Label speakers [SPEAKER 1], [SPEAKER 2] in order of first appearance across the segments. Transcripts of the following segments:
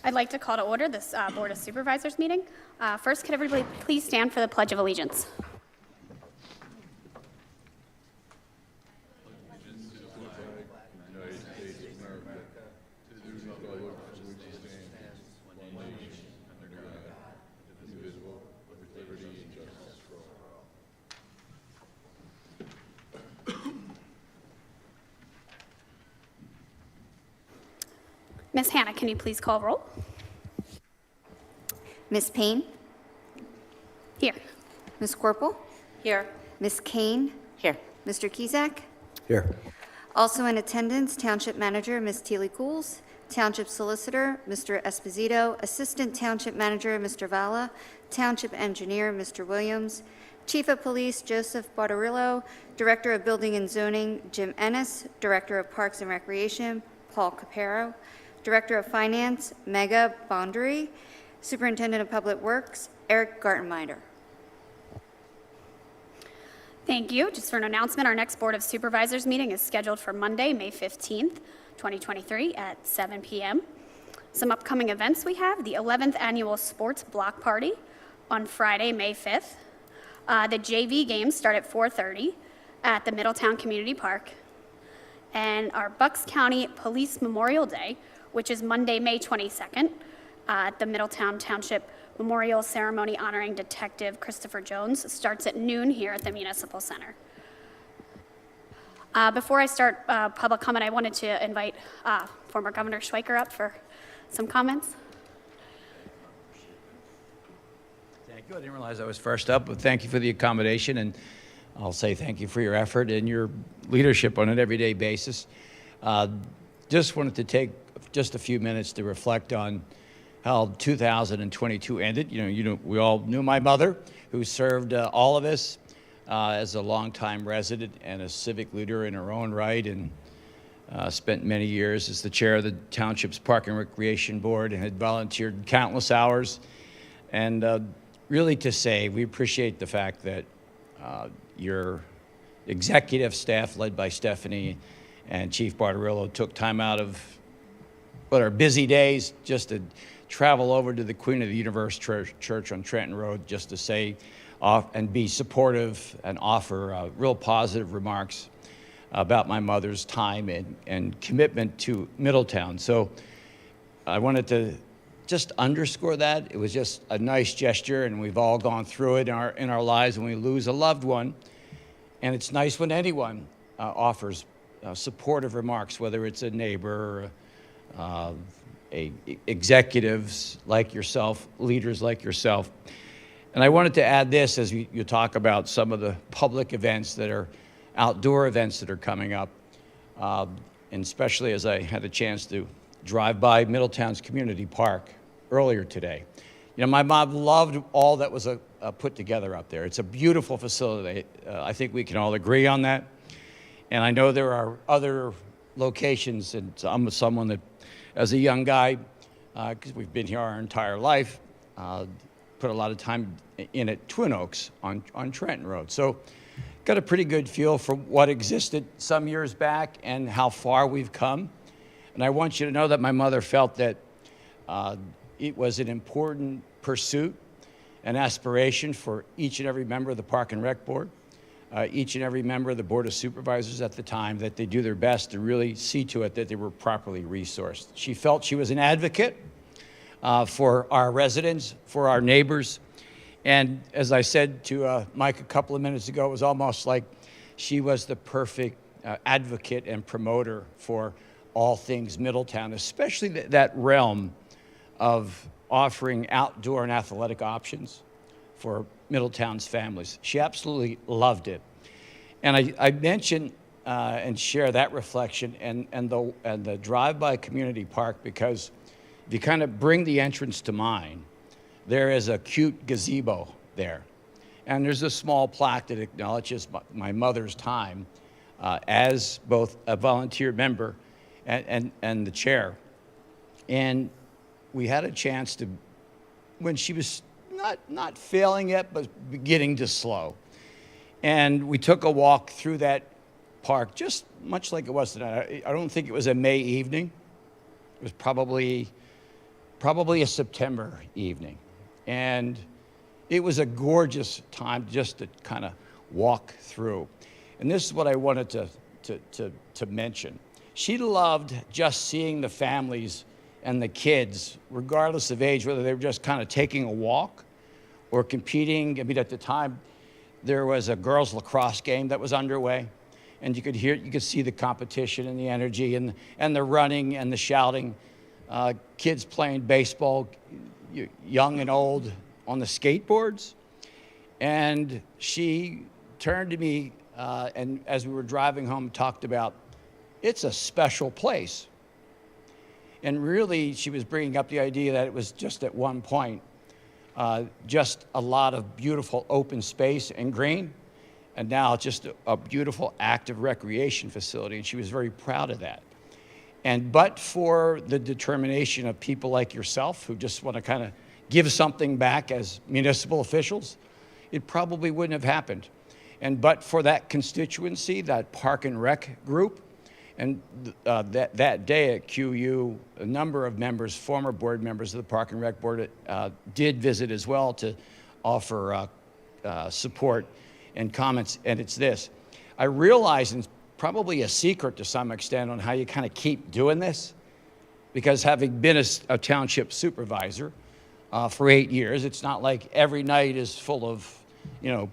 [SPEAKER 1] I'd like to call to order this Board of Supervisors meeting. First, could everybody please stand for the Pledge of Allegiance? Ms. Hannah, can you please call roll?
[SPEAKER 2] Ms. Payne?
[SPEAKER 1] Here.
[SPEAKER 2] Ms. Corporal?
[SPEAKER 3] Here.
[SPEAKER 2] Ms. Kane?
[SPEAKER 3] Here.
[SPEAKER 2] Mr. Kizak?
[SPEAKER 4] Here.
[SPEAKER 2] Also in attendance, Township Manager, Ms. Teely Cools, Township Solicitor, Mr. Esposito, Assistant Township Manager, Mr. Vala, Township Engineer, Mr. Williams, Chief of Police, Joseph Bartorillo, Director of Building and Zoning, Jim Ennis, Director of Parks and Recreation, Paul Capero, Director of Finance, Mega Bondry, Superintendent of Public Works, Eric Gartenmeider.
[SPEAKER 1] Thank you. Just for an announcement, our next Board of Supervisors meeting is scheduled for Monday, May 15th, 2023 at 7 p.m. Some upcoming events we have: the 11th Annual Sports Block Party on Friday, May 5th. The JV games start at 4:30 at the Middletown Community Park. And our Bucks County Police Memorial Day, which is Monday, May 22nd, at the Middletown Township Memorial Ceremony honoring Detective Christopher Jones, starts at noon here at the Municipal Center. Before I start public comment, I wanted to invite former Governor Schweiker up for some comments.
[SPEAKER 4] Thank you. I didn't realize I was first up, but thank you for the accommodation, and I'll say thank you for your effort and your leadership on an everyday basis. Just wanted to take just a few minutes to reflect on how 2022 ended. We all knew my mother, who served all of us as a longtime resident and a civic leader in her own right, and spent many years as the chair of the township's Park and Recreation Board, and had volunteered countless hours. And really to say, we appreciate the fact that your executive staff, led by Stephanie and Chief Bartorillo, took time out of what are busy days just to travel over to the Queen of the Universe Church on Trenton Road, just to say and be supportive and offer real positive remarks about my mother's time and commitment to Middletown. So I wanted to just underscore that. It was just a nice gesture, and we've all gone through it in our lives when we lose a loved one. And it's nice when anyone offers supportive remarks, whether it's a neighbor, executives like yourself, leaders like yourself. And I wanted to add this as you talk about some of the public events that are outdoor events that are coming up, and especially as I had a chance to drive by Middletown's Community Park earlier today. My mom loved all that was put together up there. It's a beautiful facility. I think we can all agree on that. And I know there are other locations, and I'm someone that, as a young guy, because we've been here our entire life, put a lot of time in at Twin Oaks on Trenton Road. So got a pretty good feel for what existed some years back and how far we've come. And I want you to know that my mother felt that it was an important pursuit and aspiration for each and every member of the Park and Rec Board, each and every member of the Board of Supervisors at the time, that they do their best to really see to it that they were properly resourced. She felt she was an advocate for our residents, for our neighbors. And as I said to Mike a couple of minutes ago, it was almost like she was the perfect advocate and promoter for all things Middletown, especially that realm of offering outdoor and athletic options for Middletown's families. She absolutely loved it. And I mention and share that reflection and the drive-by community park because if you kind of bring the entrance to mind, there is a cute gazebo there. And there's a small plaque that acknowledges my mother's time as both a volunteer member and the chair. And we had a chance to, when she was not failing yet, but beginning to slow. And we took a walk through that park, just much like it was tonight. I don't think it was a May evening. It was probably probably a September evening. And it was a gorgeous time just to kind of walk through. And this is what I wanted to mention. She loved just seeing the families and the kids, regardless of age, whether they were just kind of taking a walk or competing. I mean, at the time, there was a girls' lacrosse game that was underway, and you could see the competition and the energy and the running and the shouting. Kids playing baseball, young and old, on the skateboards. And she turned to me, and as we were driving home, talked about, it's a special place. And really, she was bringing up the idea that it was just at one point, just a lot of beautiful open space and green, and now just a beautiful active recreation facility, and she was very proud of that. And but for the determination of people like yourself who just want to kind of give something back as municipal officials, it probably wouldn't have happened. And but for that constituency, that Park and Rec group, and that day at QU, a number of members, former board members of the Park and Rec Board, did visit as well to offer support and comments. And it's this: I realize, and it's probably a secret to some extent on how you kind of keep doing this, because having been a township supervisor for 8 years, it's not like every night is full of,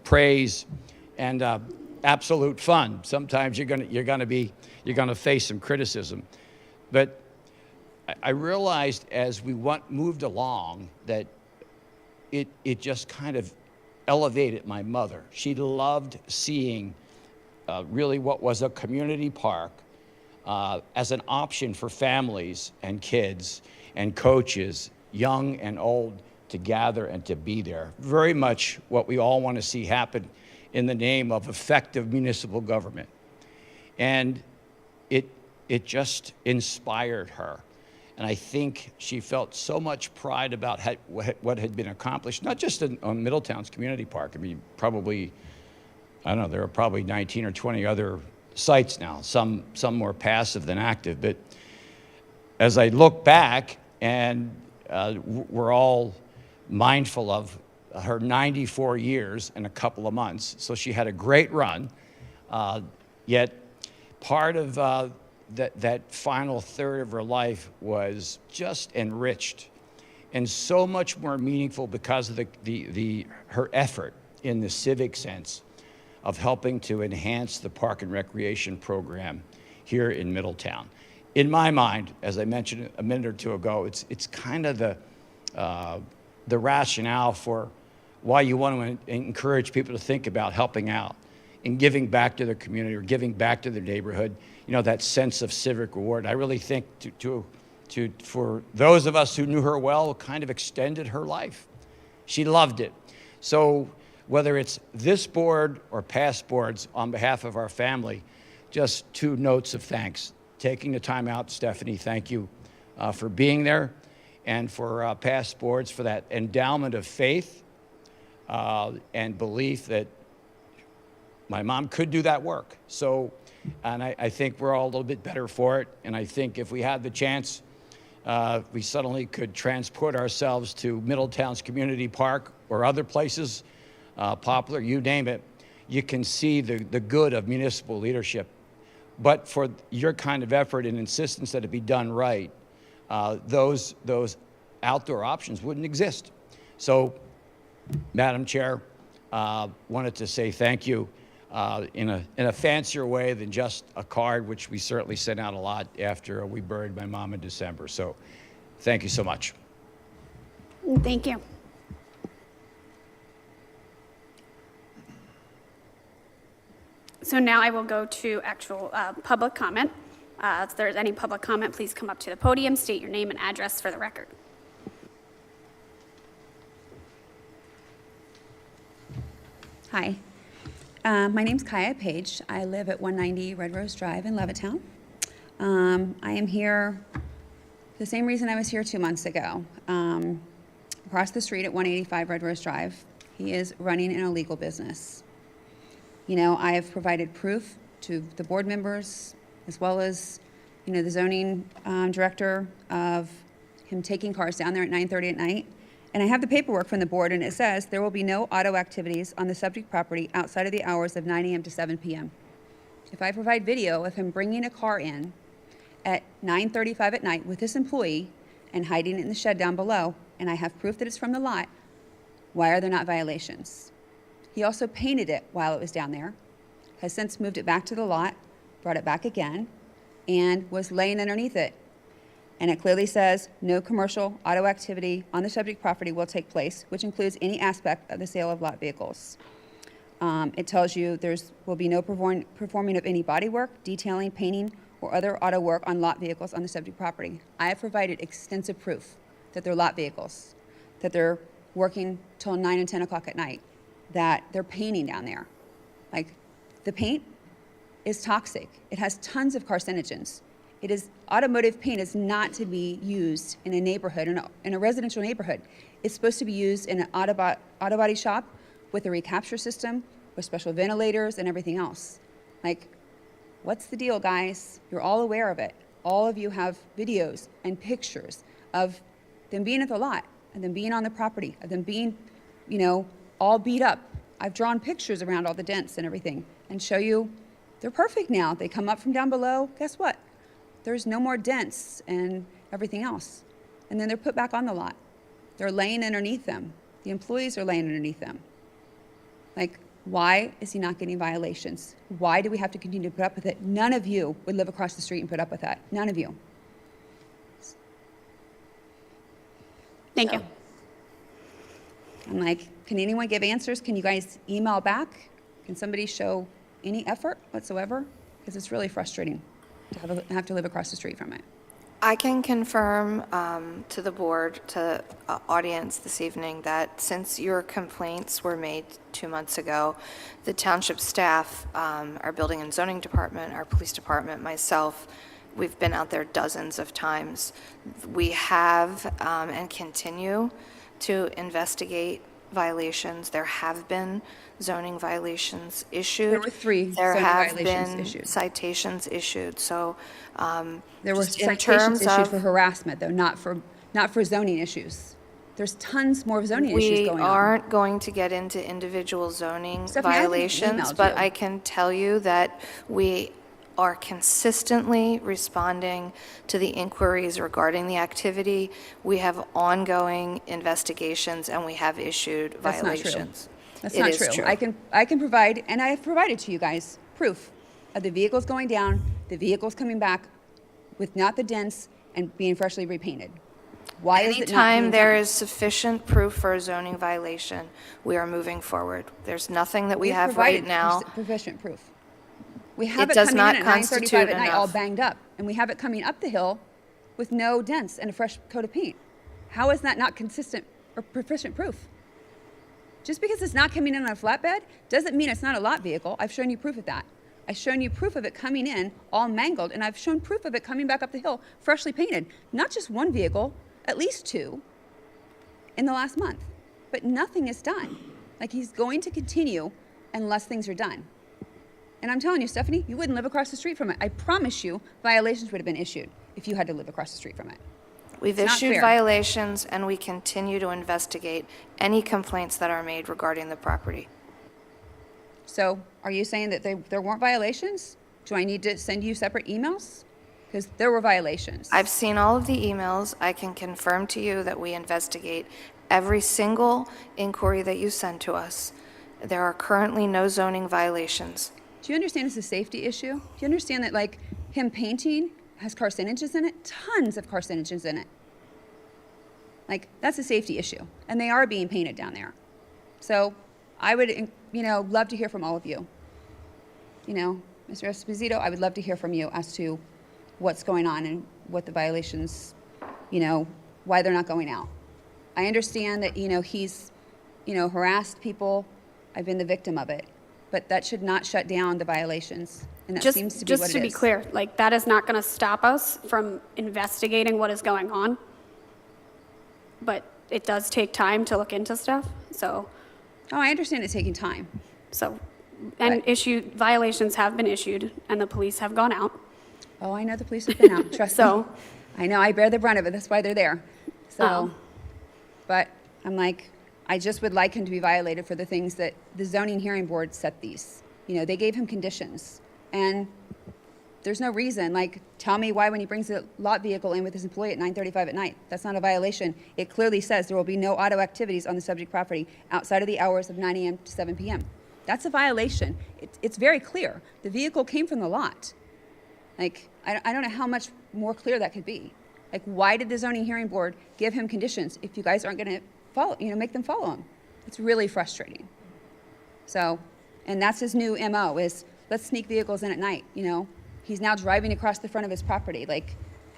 [SPEAKER 4] praise and absolute fun. Sometimes you're gonna face some criticism. But I realized as we moved along that it just kind of elevated my mother. She loved seeing really what was a community park as an option for families and kids and coaches, young and old, to gather and to be there. Very much what we all want to see happen in the name of effective municipal government. And it just inspired her. And I think she felt so much pride about what had been accomplished, not just on Middletown's community park. I mean, probably, I don't know, there are probably 19 or 20 other sites now, some more passive than active. But as I look back, and we're all mindful of her 94 years and a couple of months, so she had a great run, yet part of that final third of her life was just enriched and so much more meaningful because of her effort in the civic sense of helping to enhance the park and recreation program here in Middletown. In my mind, as I mentioned a minute or two ago, it's kind of the rationale for why you want to encourage people to think about helping out and giving back to their community or giving back to their neighborhood, that sense of civic reward. I really think for those of us who knew her well, kind of extended her life. She loved it. So whether it's this board or past boards, on behalf of our family, just 2 notes of thanks. Taking the time out, Stephanie, thank you for being there, and for past boards for that endowment of faith and belief that my mom could do that work. So, and I think we're all a little bit better for it. And I think if we had the chance, we suddenly could transport ourselves to Middletown's community park or other places, Poplar, you name it. You can see the good of municipal leadership. But for your kind of effort and insistence that it be done right, those outdoor options wouldn't exist. So, Madam Chair, wanted to say thank you in a fancier way than just a card, which we certainly sent out a lot after we buried my mom in December. So, thank you so much.
[SPEAKER 1] Thank you. So now I will go to actual public comment. If there's any public comment, please come up to the podium, state your name and address for the record.
[SPEAKER 3] Hi, my name's Kaya Page. I live at 190 Red Rose Drive in Levittown. I am here for the same reason I was here 2 months ago. Across the street at 185 Red Rose Drive, he is running an illegal business. I have provided proof to the board members as well as, the zoning director of him taking cars down there at 9:30 at night. And I have the paperwork from the board, and it says there will be no auto activities on the subject property outside of the hours of 9 a.m. to 7 p.m. If I provide video of him bringing a car in at 9:35 at night with this employee and hiding it in the shed down below, and I have proof that it's from the lot, why are there not violations? He also painted it while it was down there, has since moved it back to the lot, brought it back again, and was laying underneath it. And it clearly says, no commercial auto activity on the subject property will take place, which includes any aspect of the sale of lot vehicles. It tells you will be no performing of any body work, detailing, painting, or other auto work on lot vehicles on the subject property. I have provided extensive proof that they're lot vehicles, that they're working till 9 and 10 o'clock at night, that they're painting down there. Like, the paint is toxic. It has tons of carcinogens. Automotive paint is not to be used in a neighborhood, in a residential neighborhood. It's supposed to be used in an auto body shop with a recapture system, with special ventilators and everything else. Like, what's the deal, guys? You're all aware of it. All of you have videos and pictures of them being at the lot, and them being on the property, of them being, all beat up. I've drawn pictures around all the dents and everything and show you they're perfect now. They come up from down below. Guess what? There's no more dents and everything else. And then they're put back on the lot. They're laying underneath them. The employees are laying underneath them. Like, why is he not getting violations? Why do we have to continue to put up with it? None of you would live across the street and put up with that. None of you.
[SPEAKER 1] Thank you.
[SPEAKER 3] I'm like, can anyone give answers? Can you guys email back? Can somebody show any effort whatsoever? Because it's really frustrating to have to live across the street from it.
[SPEAKER 5] I can confirm to the board, to audience this evening, that since your complaints were made 2 months ago, the township staff, our building and zoning department, our police department, myself, we've been out there dozens of times. We have and continue to investigate violations. There have been zoning violations issued.
[SPEAKER 3] There were 3
[SPEAKER 5] There
[SPEAKER 3] zoning
[SPEAKER 5] have
[SPEAKER 3] violations
[SPEAKER 5] been
[SPEAKER 3] issued.
[SPEAKER 5] citations issued. So
[SPEAKER 3] There were
[SPEAKER 5] just in
[SPEAKER 3] citations
[SPEAKER 5] terms
[SPEAKER 3] issued
[SPEAKER 5] of-
[SPEAKER 3] for harassment, though, not for zoning issues. There's tons more zoning issues
[SPEAKER 5] We
[SPEAKER 3] going on.
[SPEAKER 5] aren't going to get into individual zoning
[SPEAKER 3] Stephanie, I haven't
[SPEAKER 5] violations,
[SPEAKER 3] emailed
[SPEAKER 5] but
[SPEAKER 3] you.
[SPEAKER 5] I can tell you that we are consistently responding to the inquiries regarding the activity. We have ongoing investigations, and we have issued
[SPEAKER 3] That's not true.
[SPEAKER 5] violations.
[SPEAKER 3] That's
[SPEAKER 5] It
[SPEAKER 3] not
[SPEAKER 5] is
[SPEAKER 3] true. I can provide, and I have provided to you guys, proof of the vehicles going down, the vehicles coming back with not the dents and being freshly repainted. Why is it not
[SPEAKER 5] Anytime
[SPEAKER 3] being
[SPEAKER 5] there
[SPEAKER 3] done?
[SPEAKER 5] is sufficient proof for a zoning violation, we are moving forward. There's nothing that we
[SPEAKER 3] We've
[SPEAKER 5] have
[SPEAKER 3] provided
[SPEAKER 5] right now.
[SPEAKER 3] Sufficient proof. We have it
[SPEAKER 5] does
[SPEAKER 3] coming
[SPEAKER 5] not
[SPEAKER 3] in at 9:35
[SPEAKER 5] constitute
[SPEAKER 3] at night, all
[SPEAKER 5] enough.
[SPEAKER 3] banged up, and we have it coming up the hill with no dents and a fresh coat of paint. How is that not consistent or proficient proof? Just because it's not coming in on a flatbed doesn't mean it's not a lot vehicle. I've shown you proof of that. I've shown you proof of it coming in all mangled, and I've shown proof of it coming back up the hill freshly painted. Not just one vehicle, at least 2 in the last month. But nothing is done. Like, he's going to continue unless things are done. And I'm telling you, Stephanie, you wouldn't live across the street from it. I promise you, violations would have been issued if you had to live across the street from it.
[SPEAKER 5] We've
[SPEAKER 3] It's not
[SPEAKER 5] issued
[SPEAKER 3] fair.
[SPEAKER 5] violations, and we continue to investigate any complaints that are made regarding the property.
[SPEAKER 3] So are you saying that there weren't violations? Do I need to send you separate emails? Because there were violations.
[SPEAKER 5] I've seen all of the emails. I can confirm to you that we investigate every single inquiry that you send to us. There are currently no zoning violations.
[SPEAKER 3] Do you understand it's a safety issue? Do you understand that, like, him painting has carcinogens in it? Tons of carcinogens in it. Like, that's a safety issue. And they are being painted down there. So I would, love to hear from all of you. Mr. Esposito, I would love to hear from you as to what's going on and what the violations, why they're not going out. I understand that, he's, harassed people. I've been the victim of it. But that should not shut down the violations. And that seems to be what it is.
[SPEAKER 1] Just to be clear, like, that is not going to stop us from investigating what is going on. But it does take time to look into stuff, so.
[SPEAKER 3] Oh, I understand it's taking time.
[SPEAKER 1] And violations have been issued, and the police have gone out.
[SPEAKER 3] Oh, I know the police have been out, trust me.
[SPEAKER 1] So,
[SPEAKER 3] I know I bear the brunt of it. That's why they're there. So,
[SPEAKER 1] Oh.
[SPEAKER 3] but I'm like, I just would like him to be violated for the things that the zoning hearing board set these. You know, they gave him conditions, and there's no reason. Like, tell me why when he brings a lot vehicle in with his employee at 9:35 at night. That's not a violation. It clearly says there will be no auto activities on the subject property outside of the hours of 9 a.m. to 7 p.m. That's a violation. It's very clear. The vehicle came from the lot. Like, I don't know how much more clear that could be. Like, why did the zoning hearing board give him conditions if you guys aren't going to follow, make them follow them? It's really frustrating. So, and that's his new MO is let's sneak vehicles in at night, He's now driving across the front of his property,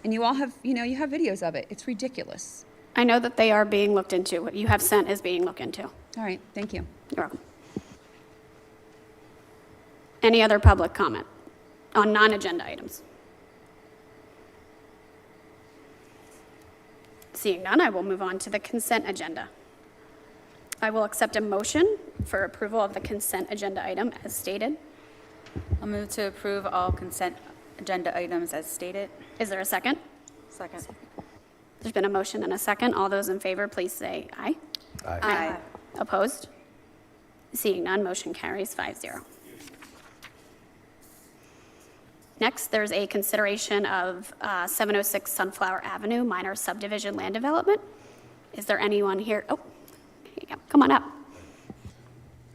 [SPEAKER 3] and you all have, you have videos of it. It's ridiculous.
[SPEAKER 1] I know that they are being looked into. What you have sent is being looked into.
[SPEAKER 3] All right, thank you.
[SPEAKER 1] You're welcome. Any other public comment on non-agenda items? Seeing none, I will move on to the consent agenda. I will accept a motion for approval of the consent agenda item as stated.
[SPEAKER 6] I'll move to approve all consent agenda items as stated.
[SPEAKER 1] Is there a second?
[SPEAKER 6] Second.
[SPEAKER 1] There's been a motion and a second. All those in favor, please say aye.
[SPEAKER 6] Aye.
[SPEAKER 1] Opposed? Seeing none, motion carries 5-0. Next, there's a consideration of 706 Sunflower Avenue, minor subdivision land development. Is there anyone here? Oh, here you go. Come on up.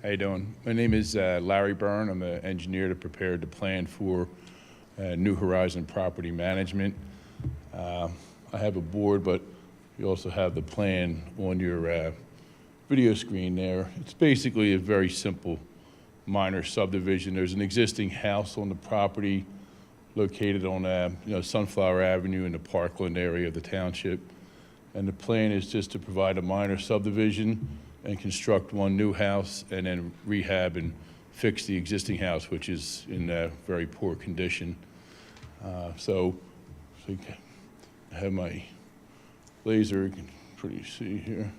[SPEAKER 7] How you doing? My name is Larry Byrne. I'm an engineer that prepared the plan for New Horizon Property Management. I have a board, but you also have the plan on your video screen there. It's basically a very simple minor subdivision. There's an existing house on the property located on Sunflower Avenue in the Parkland area of the township. And the plan is just to provide a minor subdivision and construct one new house and then rehab and fix the existing house, which is in very poor condition. So I have my laser, you can pretty see here.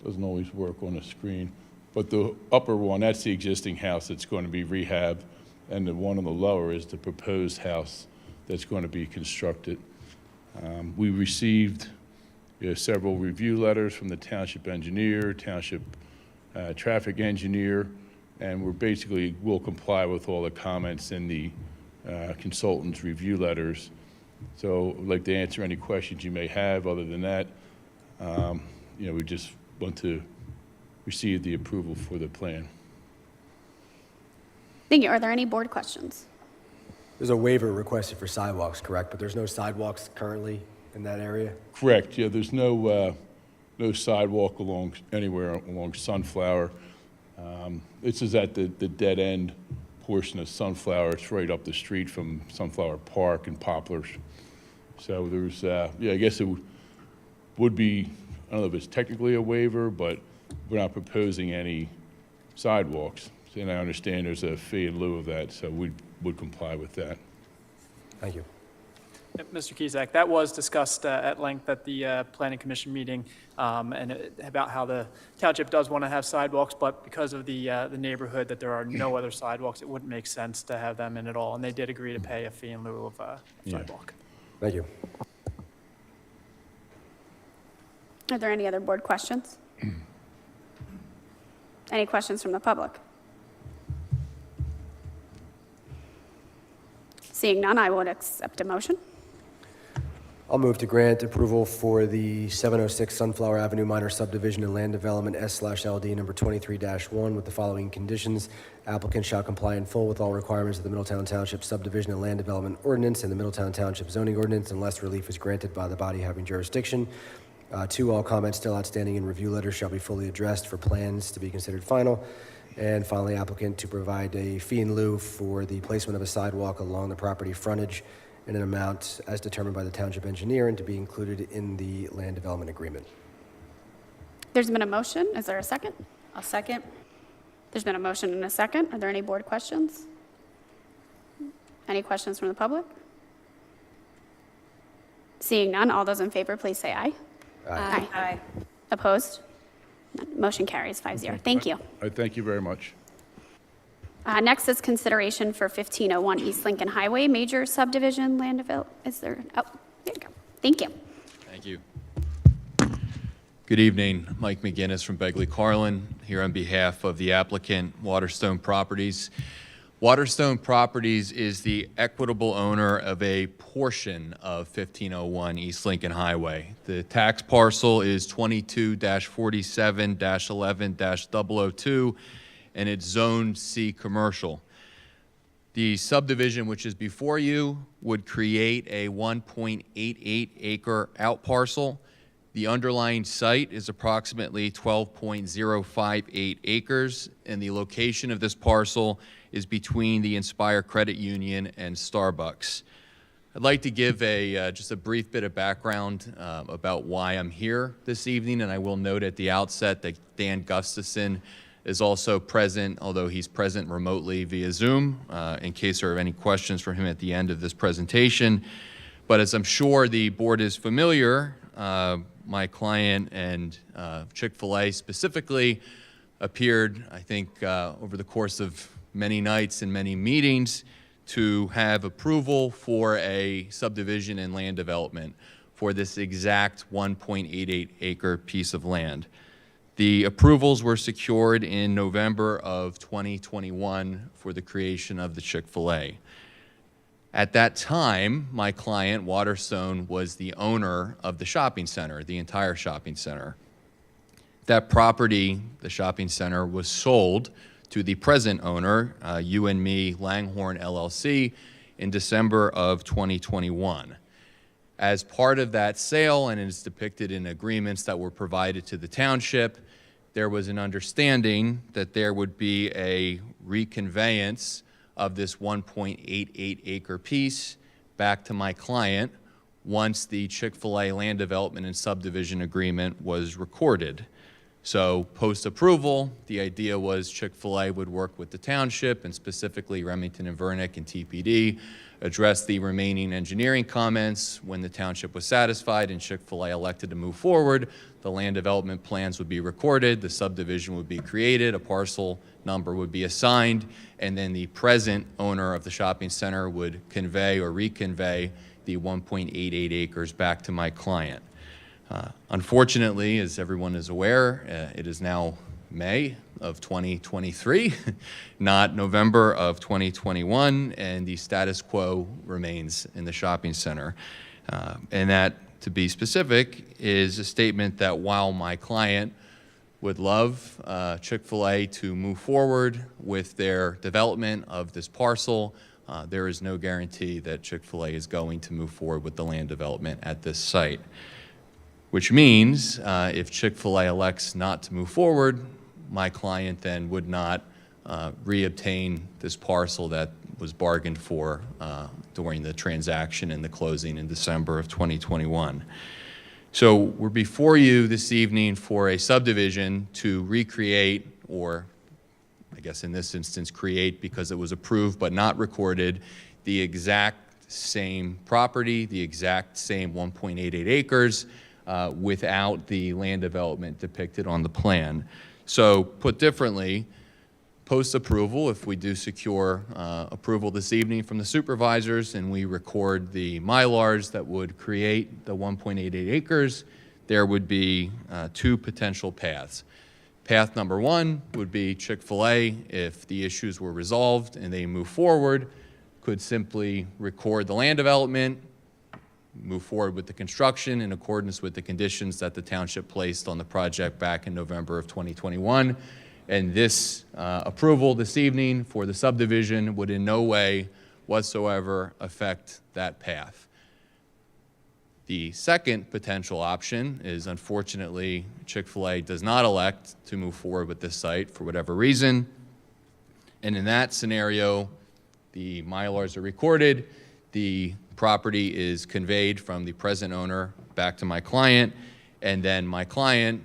[SPEAKER 7] Doesn't always work on the screen. But the upper one, that's the existing house that's going to be rehabbed, and the one on the lower is the proposed house that's going to be constructed. We received several review letters from the township engineer, township traffic engineer, and we'll comply with all the comments in the consultant's review letters. So I'd like to answer any questions you may have. Other than that, we just want to receive the approval for the plan.
[SPEAKER 1] Thank you. Are there any board questions?
[SPEAKER 8] There's a waiver requested for sidewalks, correct? But there's no sidewalks currently in that area?
[SPEAKER 7] Correct. Yeah, there's no sidewalk anywhere along Sunflower. This is at the dead end portion of Sunflower. It's right up the street from Sunflower Park and Poplars. So there's, I guess it would be, I don't know if it's technically a waiver, but we're not proposing any sidewalks. And I understand there's a fee in lieu of that, so we would comply with that.
[SPEAKER 8] Thank you.
[SPEAKER 9] Mr. Kizak, that was discussed at length at the Planning Commission meeting, about how the township does want to have sidewalks, but because of the neighborhood, that there are no other sidewalks, it wouldn't make sense to have them in at all. And they did agree to pay a fee in lieu of sidewalk.
[SPEAKER 8] Thank you.
[SPEAKER 1] Are there any other board questions? Any questions from the public? Seeing none, I would accept a motion.
[SPEAKER 8] I'll move to grant approval for the 706 Sunflower Avenue minor subdivision and land development S/LD number 23-1 with the following conditions. Applicant shall comply in full with all requirements of the Middletown Township subdivision and land development ordinance and the Middletown Township zoning ordinance unless relief is granted by the body having jurisdiction. 2, all comments still outstanding in review letters shall be fully addressed for plans to be considered final. And finally, applicant to provide a fee in lieu for the placement of a sidewalk along the property frontage in an amount as determined by the township engineer and to be included in the land development agreement.
[SPEAKER 1] There's been a motion. Is there a second?
[SPEAKER 6] I'll second.
[SPEAKER 1] There's been a motion and a second. Are there any board questions? Any questions from the public? Seeing none, all those in favor, please say aye.
[SPEAKER 8] Aye.
[SPEAKER 6] Aye.
[SPEAKER 1] Opposed? None. Motion carries 5-0. Thank you.
[SPEAKER 7] Thank you very much.
[SPEAKER 1] Next is consideration for 1501 East Lincoln Highway, major subdivision land development. Is there, oh, there you go. Thank you.
[SPEAKER 10] Thank you. Good evening. Mike McGinnis from Begley Carlin, here on behalf of the applicant, Waterstone Properties. Waterstone Properties is the equitable owner of a portion of 1501 East Lincoln Highway. The tax parcel is 22-47-11-002, and it's zoned C commercial. The subdivision, which is before you, would create a 1.88 acre outparcel. The underlying site is approximately 12.058 acres, and the location of this parcel is between the Inspire Credit Union and Starbucks. I'd like to give just a brief bit of background about why I'm here this evening, and I will note at the outset that Dan Gustafson is also present, although he's present remotely via Zoom, in case there are any questions for him at the end of this presentation. But as I'm sure the board is familiar, my client and Chick-fil-A specifically appeared, I think, over the course of many nights and many meetings to have approval for a subdivision and land development for this exact 1.88 acre piece of land. The approvals were secured in November of 2021 for the creation of the Chick-fil-A. At that time, my client, Waterstone, was the owner of the shopping center, the entire shopping center. That property, the shopping center, was sold to the present owner, U&Me Langhorne LLC, in December of 2021. As part of that sale, and it is depicted in agreements that were provided to the township, there was an understanding that there would be a reconveyance of this 1.88 acre piece back to my client once the Chick-fil-A land development and subdivision agreement was recorded. So post-approval, the idea was Chick-fil-A would work with the township, and specifically Remington and Vernick and TPD, address the remaining engineering comments. When the township was satisfied and Chick-fil-A elected to move forward, the land development plans would be recorded, the subdivision would be created, a parcel number would be assigned, and then the present owner of the shopping center would convey or reconvey the 1.88 acres back to my client. Unfortunately, as everyone is aware, it is now May of 2023, not November of 2021, and the status quo remains in the shopping center. And that, to be specific, is a statement that while my client would love Chick-fil-A to move forward with their development of this parcel, there is no guarantee that Chick-fil-A is going to move forward with the land development at this site. Which means if Chick-fil-A elects not to move forward, my client then would not reobtain this parcel that was bargained for during the transaction and the closing in December of 2021. So we're before you this evening for a subdivision to recreate, or I guess in this instance create because it was approved but not recorded, the exact same property, the exact same 1.88 acres, without the land development depicted on the plan. So put differently, post-approval, if we do secure approval this evening from the supervisors and we record the Mylars that would create the 1.88 acres, there would be two potential paths. Path number one would be Chick-fil-A, if the issues were resolved and they move forward, could simply record the land development, move forward with the construction in accordance with the conditions that the township placed on the project back in November of 2021. And this approval this evening for the subdivision would in no way whatsoever affect that path. The second potential option is, unfortunately, Chick-fil-A does not elect to move forward with this site for whatever reason. And in that scenario, the Mylars are recorded, the property is conveyed from the present owner back to my client, and then my client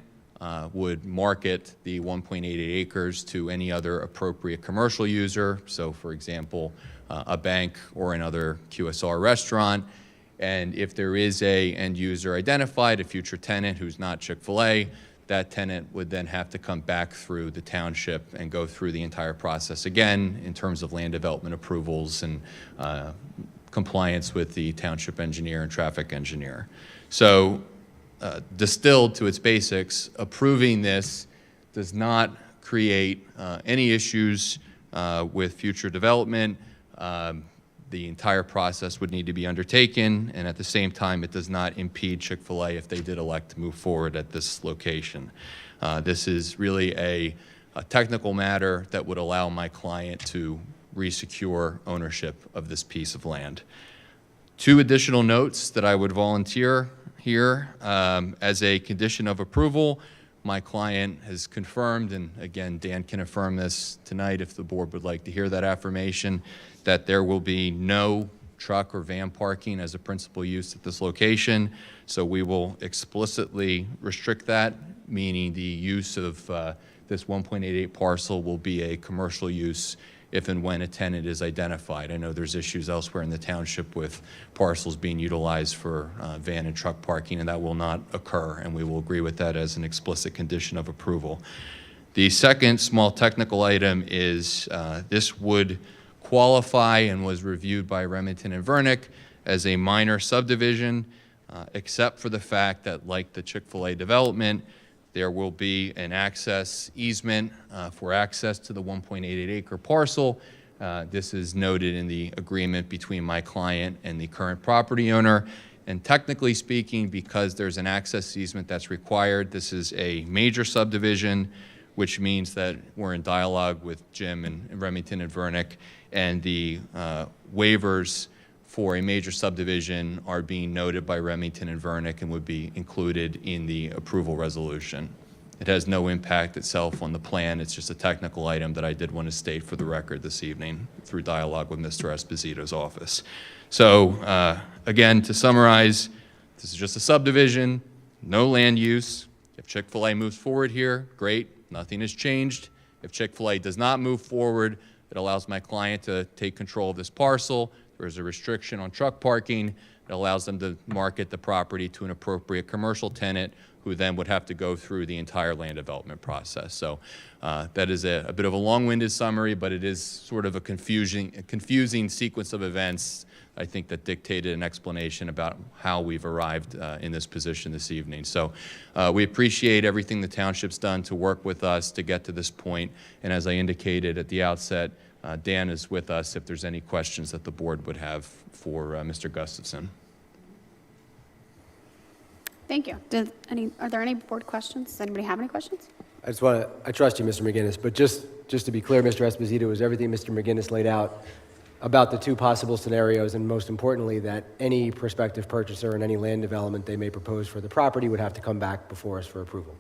[SPEAKER 10] would market the 1.88 acres to any other appropriate commercial user. So for example, a bank or another QSR restaurant. And if there is a end user identified, a future tenant who's not Chick-fil-A, that tenant would then have to come back through the township and go through the entire process again in terms of land development approvals and compliance with the township engineer and traffic engineer. So distilled to its basics, approving this does not create any issues with future development. The entire process would need to be undertaken, and at the same time, it does not impede Chick-fil-A if they did elect to move forward at this location. This is really a technical matter that would allow my client to resecure ownership of this piece of land. 2 additional notes that I would volunteer here. As a condition of approval, my client has confirmed, and again, Dan can affirm this tonight if the board would like to hear that affirmation, that there will be no truck or van parking as a principal use at this location. So we will explicitly restrict that, meaning the use of this 1.88 parcel will be a commercial use if and when a tenant is identified. I know there's issues elsewhere in the township with parcels being utilized for van and truck parking, and that will not occur, and we will agree with that as an explicit condition of approval. The second small technical item is this would qualify and was reviewed by Remington and Vernick as a minor subdivision, except for the fact that, like the Chick-fil-A development, there will be an access easement for access to the 1.88 acre parcel. This is noted in the agreement between my client and the current property owner. And technically speaking, because there's an access easement that's required, this is a major subdivision, which means that we're in dialogue with Jim and Remington and Vernick, and the waivers for a major subdivision are being noted by Remington and Vernick and would be included in the approval resolution. It has no impact itself on the plan. It's just a technical item that I did want to state for the record this evening through dialogue with Mr. Esposito's office. So again, to summarize, this is just a subdivision, no land use. If Chick-fil-A moves forward here, great, nothing has changed. If Chick-fil-A does not move forward, it allows my client to take control of this parcel. There's a restriction on truck parking. It allows them to market the property to an appropriate commercial tenant who then would have to go through the entire land development process. So that is a bit of a long-winded summary, but it is sort of a confusing sequence of events, I think, that dictated an explanation about how we've arrived in this position this evening. So we appreciate everything the township's done to work with us to get to this point. And as I indicated at the outset, Dan is with us if there's any questions that the board would have for Mr. Gustafson.
[SPEAKER 1] Thank you. Are there any board questions? Does anybody have any questions?
[SPEAKER 8] I trust you, Mr. McGinnis, but just to be clear, Mr. Esposito, is everything Mr. McGinnis laid out about the 2 possible scenarios, and most importantly, that any prospective purchaser and any land development they may propose for the property would have to come back before us for approval?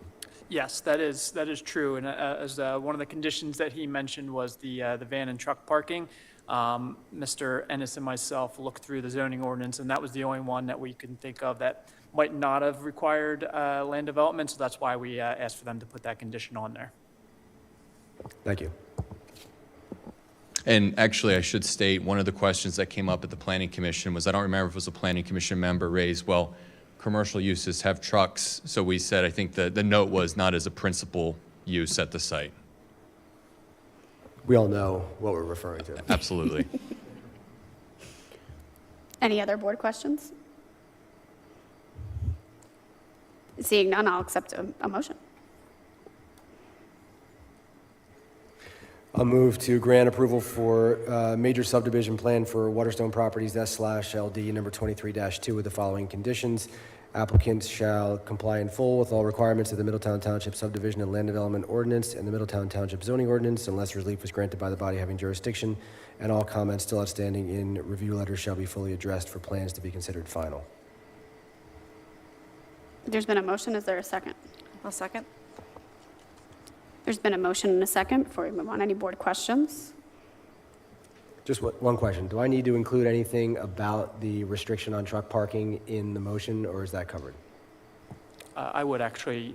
[SPEAKER 9] Yes, that is true. And as one of the conditions that he mentioned was the van and truck parking. Mr. Ennis and myself looked through the zoning ordinance, and that was the only one that we could think of that might not have required land development. So that's why we asked for them to put that condition on there.
[SPEAKER 8] Thank you.
[SPEAKER 10] And actually, I should state, one of the questions that came up at the Planning Commission was, I don't remember if it was a Planning Commission member raised, well, commercial uses have trucks. So we said, I think the note was not as a principal use at the site.
[SPEAKER 8] We all know what we're referring to.
[SPEAKER 10] Absolutely.
[SPEAKER 1] Any other board questions? Seeing none, I'll accept a motion.
[SPEAKER 8] I'll move to grant approval for major subdivision plan for Waterstone Properties S/LD number 23-2 with the following conditions. Applicants shall comply in full with all requirements of the Middletown Township Subdivision and Land Development Ordinance and the Middletown Township Zoning Ordinance unless relief is granted by the body having jurisdiction, and all comments still outstanding in review letters shall be fully addressed for plans to be considered final.
[SPEAKER 1] There's been a motion. Is there a second?
[SPEAKER 6] I'll second.
[SPEAKER 1] There's been a motion and a second. Before we move on, any board questions?
[SPEAKER 8] Just one question. Do I need to include anything about the restriction on truck parking in the motion, or is that covered?
[SPEAKER 9] I would actually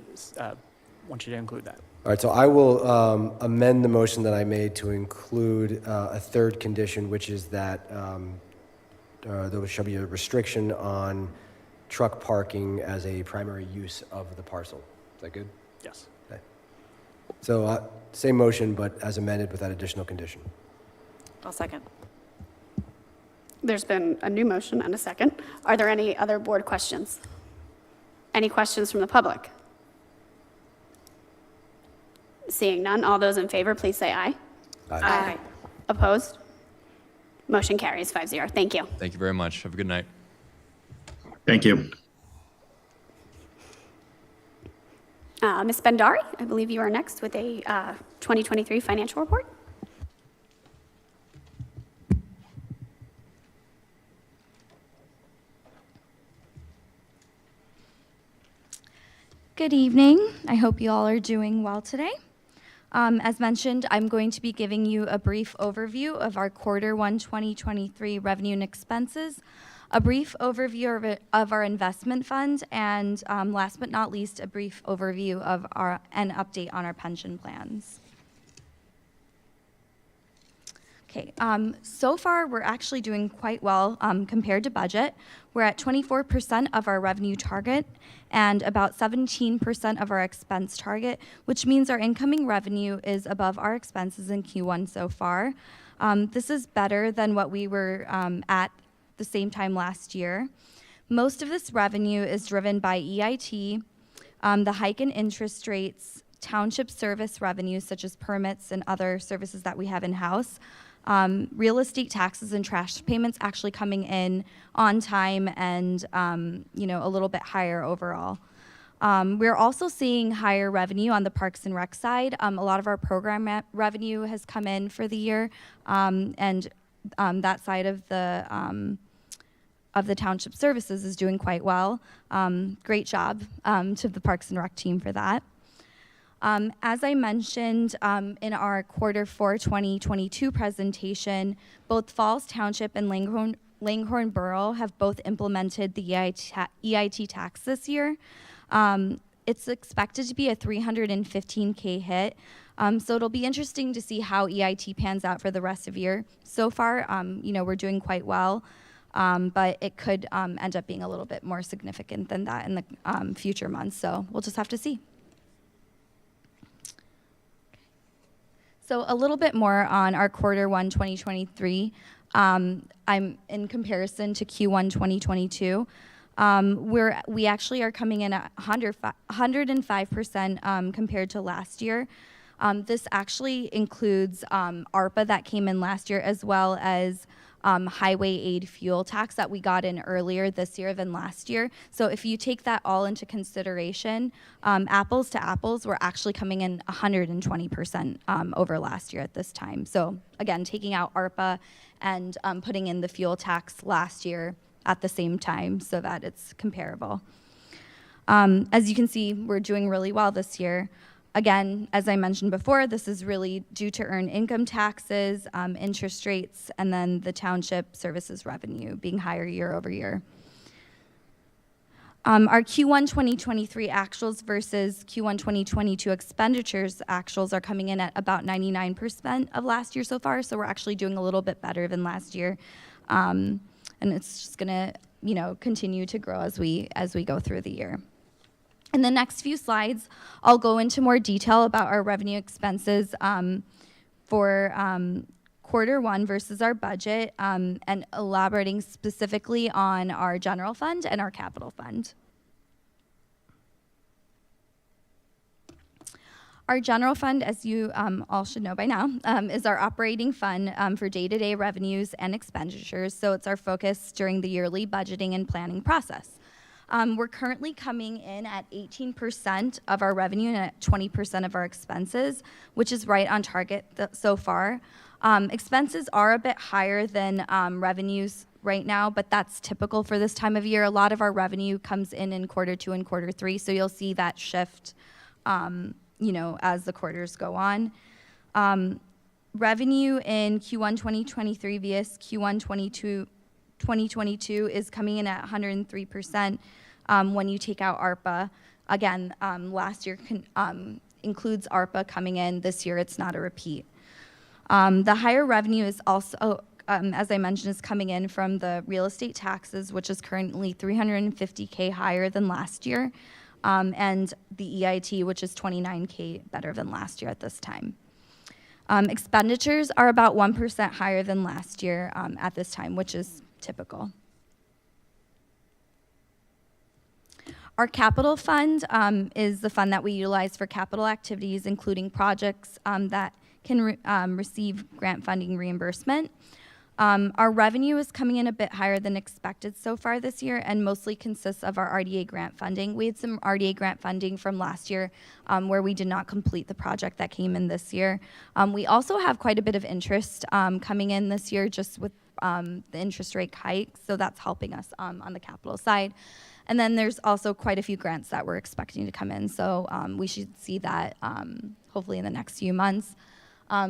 [SPEAKER 9] want you to include that.
[SPEAKER 8] All right, so I will amend the motion that I made to include a third condition, which is that there shall be a restriction on truck parking as a primary use of the parcel. Is that good?
[SPEAKER 9] Yes.
[SPEAKER 8] Okay. So same motion, but as amended with that additional condition.
[SPEAKER 6] I'll second.
[SPEAKER 1] There's been a new motion and a second. Are there any other board questions? Any questions from the public? Seeing none, all those in favor, please say aye.
[SPEAKER 8] Aye.
[SPEAKER 1] Opposed? Motion carries 5-0. Thank you.
[SPEAKER 10] Thank you very much. Have a good night.
[SPEAKER 11] Thank you.
[SPEAKER 1] Ms. Bendari, I believe you are next with a 2023 financial report.
[SPEAKER 12] Good evening. I hope you all are doing well today. As mentioned, I'm going to be giving you a brief overview of our Q1 2023 revenue and expenses, a brief overview of our investment fund, and last but not least, a brief overview of an update on our pension plans. Okay, so far we're actually doing quite well compared to budget. We're at 24% of our revenue target and about 17% of our expense target, which means our incoming revenue is above our expenses in Q1 so far. This is better than what we were at the same time last year. Most of this revenue is driven by EIT, the hike in interest rates, township service revenues such as permits and other services that we have in-house, real estate taxes and trash payments actually coming in on time and a little bit higher overall. We're also seeing higher revenue on the Parks and Rec side. A lot of our program revenue has come in for the year, and that side of the township services is doing quite well. Great job to the Parks and Rec team for that. As I mentioned in our Q4 2022 presentation, both Falls Township and Langhorne Borough have both implemented the EIT tax this year. It's expected to be a $315K hit, so it'll be interesting to see how EIT pans out for the rest of the year. So far, we're doing quite well, but it could end up being a little bit more significant than that in the future months, so we'll just have to see. So a little bit more on our Q1 2023. I'm in comparison to Q1 2022. We actually are coming in at 105% compared to last year. This actually includes ARPA that came in last year, as well as highway aid fuel tax that we got in earlier this year than last year. So if you take that all into consideration, apples to apples, we're actually coming in 120% over last year at this time. So again, taking out ARPA and putting in the fuel tax last year at the same time so that it's comparable. As you can see, we're doing really well this year. Again, as I mentioned before, this is really due to earned income taxes, interest rates, and then the township services revenue being higher year over year. Our Q1 2023 actuals versus Q1 2022 expenditures actuals are coming in at about 99% of last year so far, so we're actually doing a little bit better than last year. And it's just gonna, continue to grow as we go through the year. In the next few slides, I'll go into more detail about our revenue expenses for Q1 versus our budget, and elaborating specifically on our general fund and our capital fund. Our general fund, as you all should know by now, is our operating fund for day-to-day revenues and expenditures, so it's our focus during the yearly budgeting and planning process. We're currently coming in at 18% of our revenue and at 20% of our expenses, which is right on target so far. Expenses are a bit higher than revenues right now, but that's typical for this time of year. A lot of our revenue comes in Q2 and Q3, so you'll see that shift, as the quarters go on. Revenue in Q1 2023 vs Q1 2022 is coming in at 103% when you take out ARPA. Again, last year includes ARPA coming in. This year, it's not a repeat. The higher revenue is also, as I mentioned, is coming in from the real estate taxes, which is currently $350K higher than last year, and the EIT, which is $29K better than last year at this time. Expenditures are about 1% higher than last year at this time, which is typical. Our capital fund is the fund that we utilize for capital activities, including projects that can receive grant funding reimbursement. Our revenue is coming in a bit higher than expected so far this year and mostly consists of our RDA grant funding. We had some RDA grant funding from last year where we did not complete the project that came in this year. We also have quite a bit of interest coming in this year just with the interest rate hikes, so that's helping us on the capital side. And then there's also quite a few grants that we're expecting to come in, so we should see that hopefully in the next few months.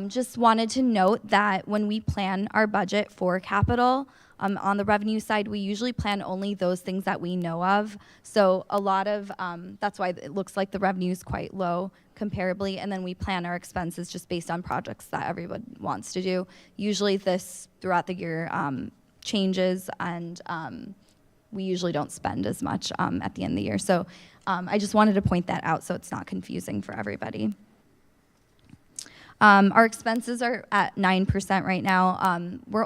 [SPEAKER 12] Just wanted to note that when we plan our budget for capital, on the revenue side, we usually plan only those things that we know of. So a lot of, that's why it looks like the revenue is quite low comparably, and then we plan our expenses just based on projects that everyone wants to do. Usually this, throughout the year, changes, and we usually don't spend as much at the end of the year. So I just wanted to point that out so it's not confusing for everybody. Our expenses are at 9% right now.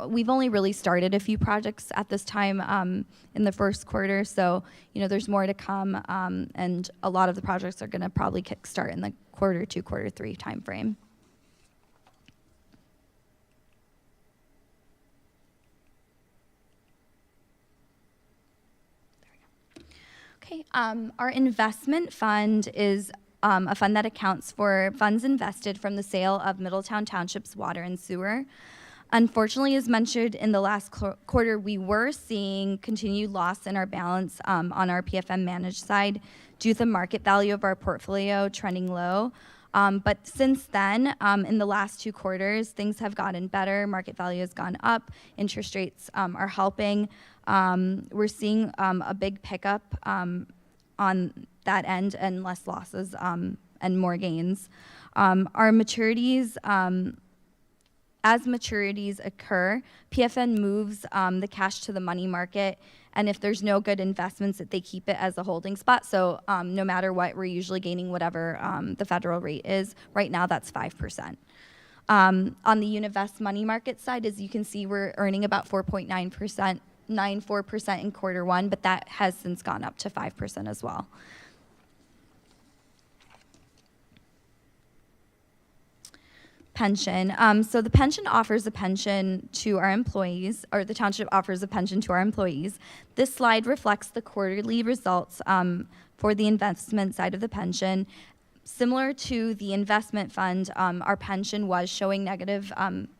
[SPEAKER 12] We've only really started a few projects at this time in the first quarter, so there's more to come, and a lot of the projects are going to probably kickstart in the quarter 2, quarter 3 time frame. Okay, our investment fund is a fund that accounts for funds invested from the sale of Middletown Township's water and sewer. Unfortunately, as mentioned in the last quarter, we were seeing continued loss in our balance on our PFM managed side due to the market value of our portfolio trending low. But since then, in the last 2 quarters, things have gotten better. Market value has gone up. Interest rates are helping. We're seeing a big pickup on that end and less losses and more gains. Our maturities, as maturities occur, PFN moves the cash to the money market, and if there's no good investments, that they keep it as a holding spot. So no matter what, we're usually gaining whatever the federal rate is. Right now, that's 5%. On the Univest money market side, as you can see, we're earning about 4.9%, 9.4% in quarter 1, but that has since gone up to 5% as well. Pension. So the pension offers a pension to our employees, or the township offers a pension to our employees. This slide reflects the quarterly results for the investment side of the pension. Similar to the investment fund, our pension was showing negative,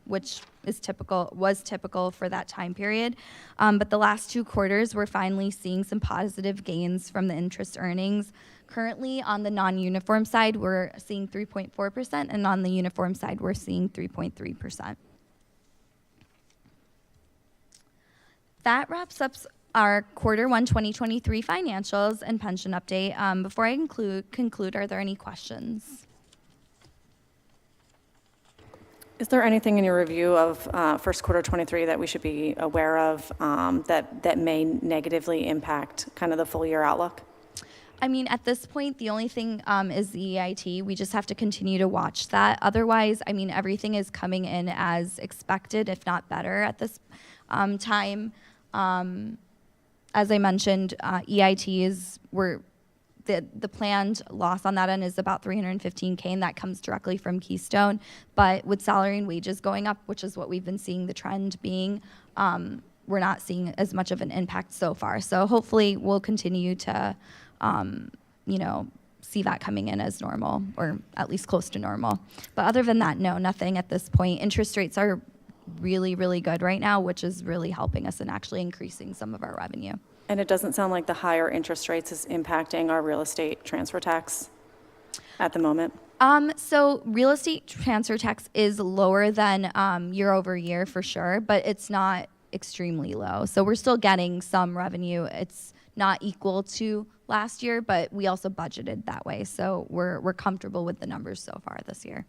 [SPEAKER 12] which was typical for that time period. But the last 2 quarters, we're finally seeing some positive gains from the interest earnings. Currently, on the non-uniform side, we're seeing 3.4%, and on the uniform side, we're seeing 3.3%. That wraps up our quarter 1 2023 financials and pension update. Before I conclude, are there any questions?
[SPEAKER 13] Is there anything in your review of first quarter 23 that we should be aware of that may negatively impact kind of the full year outlook?
[SPEAKER 12] I mean, at this point, the only thing is the EIT. We just have to continue to watch that. Otherwise, I mean, everything is coming in as expected, if not better at this time. As I mentioned, EIT is, the planned loss on that end is about $315K, and that comes directly from Keystone. But with salary and wages going up, which is what we've been seeing the trend being, we're not seeing as much of an impact so far. So hopefully we'll continue to see that coming in as normal, or at least close to normal. But other than that, no, nothing at this point. Interest rates are really, really good right now, which is really helping us and actually increasing some of our revenue.
[SPEAKER 13] And it doesn't sound like the higher interest rates is impacting our real estate transfer tax at the moment.
[SPEAKER 12] So real estate transfer tax is lower than year over year for sure, but it's not extremely low. So we're still getting some revenue. It's not equal to last year, but we also budgeted that way. So we're comfortable with the numbers so far this year.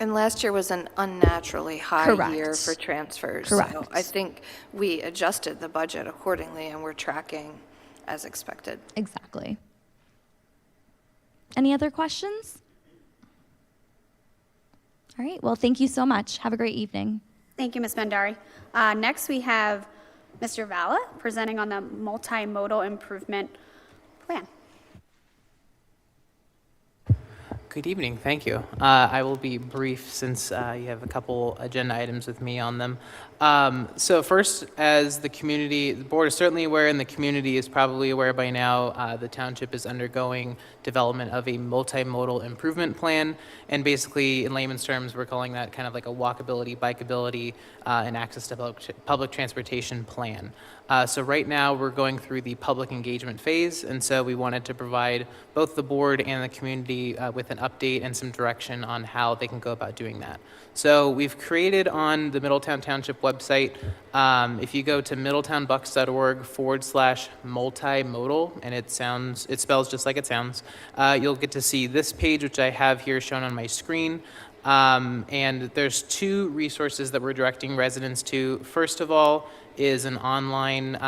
[SPEAKER 5] And last year was an unnaturally high
[SPEAKER 12] Correct.
[SPEAKER 5] year for transfers.
[SPEAKER 12] Correct.
[SPEAKER 5] So I think we adjusted the budget accordingly, and we're tracking as expected.
[SPEAKER 12] Exactly. Any other questions? All right. Well, thank you so much. Have a great evening.
[SPEAKER 1] Thank you, Ms. Bhandari. Next, we have Mr. Valla, presenting on the multimodal improvement plan.
[SPEAKER 14] Good evening, thank you. I will be brief since you have a couple agenda items with me on them. So first, as the community, the board is certainly aware, and the community is probably aware by now, the township is undergoing development of a multimodal improvement plan. And basically, in layman's terms, we're calling that kind of like a walkability, bikeability, and access to public transportation plan. So right now, we're going through the public engagement phase, and so we wanted to provide both the board and the community with an update and some direction on how they can go about doing that. So we've created on the Middletown Township website, if you go to middletownbucks.org/multimodal, and it spells just like it sounds, you'll get to see this page, which I have here shown on my screen. And there's two resources that we're directing residents to. First of all is an online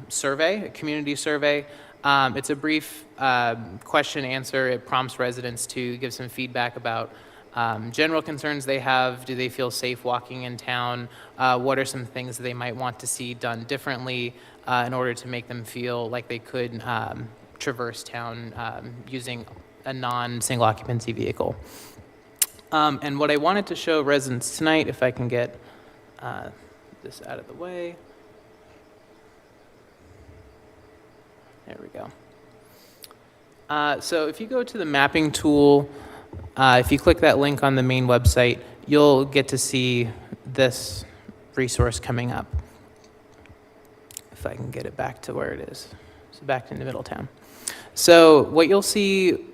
[SPEAKER 14] survey, a community survey. It's a brief question answer. It prompts residents to give some feedback about general concerns they have. Do they feel safe walking in town? What are some things that they might want to see done differently in order to make them feel like they could traverse town using a non-single occupancy vehicle? And what I wanted to show residents tonight, if I can get this out of the way. There we go. So if you go to the mapping tool, if you click that link on the main website, you'll get to see this resource coming up. If I can get it back to where it is. So back into Middletown. So what you'll see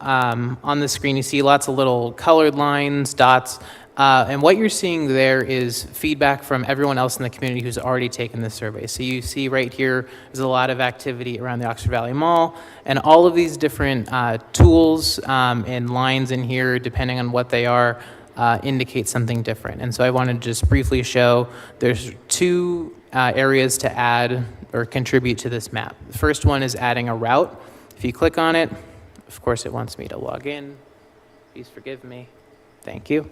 [SPEAKER 14] on the screen, you see lots of little colored lines, dots, and what you're seeing there is feedback from everyone else in the community who's already taken this survey. So you see right here, there's a lot of activity around the Oxford Valley Mall, and all of these different tools and lines in here, depending on what they are, indicate something different. And so I wanted to just briefly show there's two areas to add or contribute to this map. The first one is adding a route. If you click on it, of course it wants me to log in. Please forgive me. Thank you.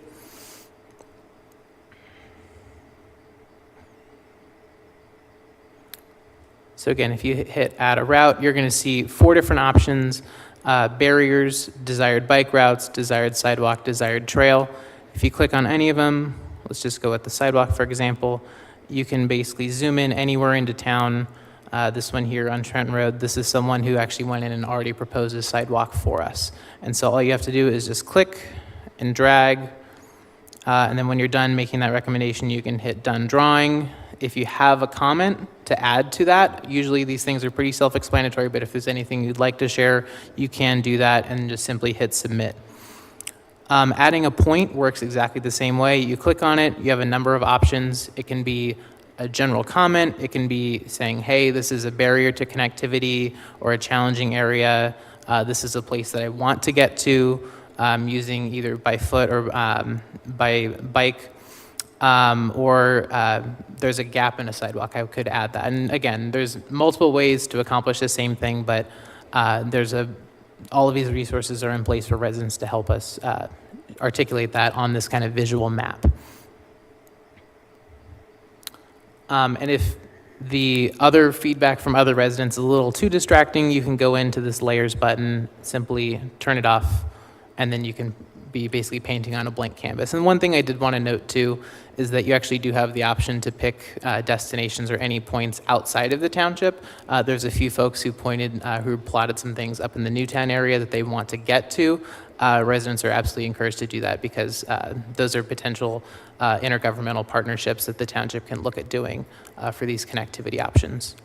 [SPEAKER 14] So again, if you hit add a route, you're going to see 4 different options: barriers, desired bike routes, desired sidewalk, desired trail. If you click on any of them, let's just go with the sidewalk, for example, you can basically zoom in anywhere into town. This one here on Trenton Road, this is someone who actually went in and already proposed a sidewalk for us. And so all you have to do is just click and drag, and then when you're done making that recommendation, you can hit done drawing. If you have a comment to add to that, usually these things are pretty self-explanatory, but if there's anything you'd like to share, you can do that and just simply hit submit. Adding a point works exactly the same way. You click on it, you have a number of options. It can be a general comment. It can be saying, hey, this is a barrier to connectivity or a challenging area. This is a place that I want to get to using either by foot or by bike. Or there's a gap in a sidewalk. I could add that. And again, there's multiple ways to accomplish the same thing, but all of these resources are in place for residents to help us articulate that on this kind of visual map. And if the other feedback from other residents is a little too distracting, you can go into this layers button, simply turn it off, and then you can be basically painting on a blank canvas. And one thing I did want to note too is that you actually do have the option to pick destinations or any points outside of the township. There's a few folks who plotted some things up in the Newtown area that they want to get to. Residents are absolutely encouraged to do that because those are potential intergovernmental partnerships that the township can look at doing for these connectivity options.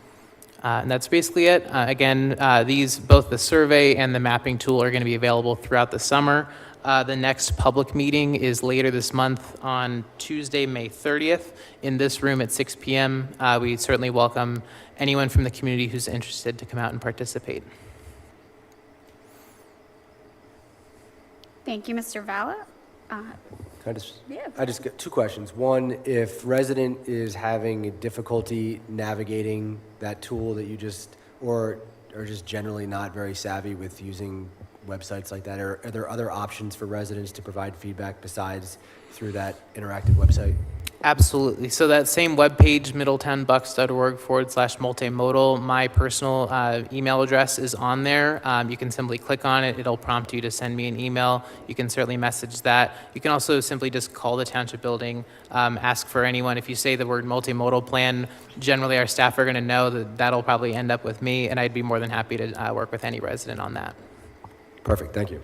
[SPEAKER 14] And that's basically it. Again, both the survey and the mapping tool are going to be available throughout the summer. The next public meeting is later this month on Tuesday, May 30th, in this room at 6 p.m. We certainly welcome anyone from the community who's interested to come out and participate.
[SPEAKER 1] Thank you, Mr. Valla.
[SPEAKER 8] I just got 2 questions. One, if resident is having difficulty navigating that tool that you just, or just generally not very savvy with using websites like that, are there other options for residents to provide feedback besides through that interactive website?
[SPEAKER 14] Absolutely. So that same webpage, middletownbucks.org/multimodal, my personal email address is on there. You can simply click on it. It'll prompt you to send me an email. You can certainly message that. You can also simply just call the township building, ask for anyone. If you say the word multimodal plan, generally our staff are going to know that that'll probably end up with me, and I'd be more than happy to work with any resident on that.
[SPEAKER 8] Perfect, thank you.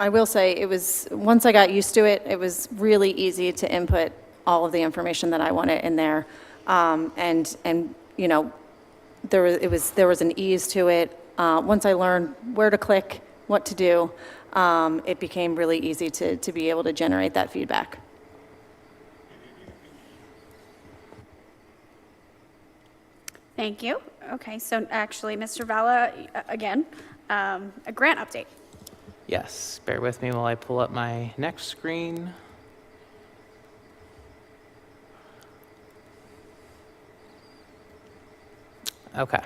[SPEAKER 13] I will say, it was, once I got used to it, it was really easy to input all of the information that I wanted in there. And you know, there was an ease to it. Once I learned where to click, what to do, it became really easy to be able to generate that feedback.
[SPEAKER 1] Thank you. Okay, so actually, Mr. Vala, again, a grant update.
[SPEAKER 14] Yes, bear with me while I pull up my next screen. Okay.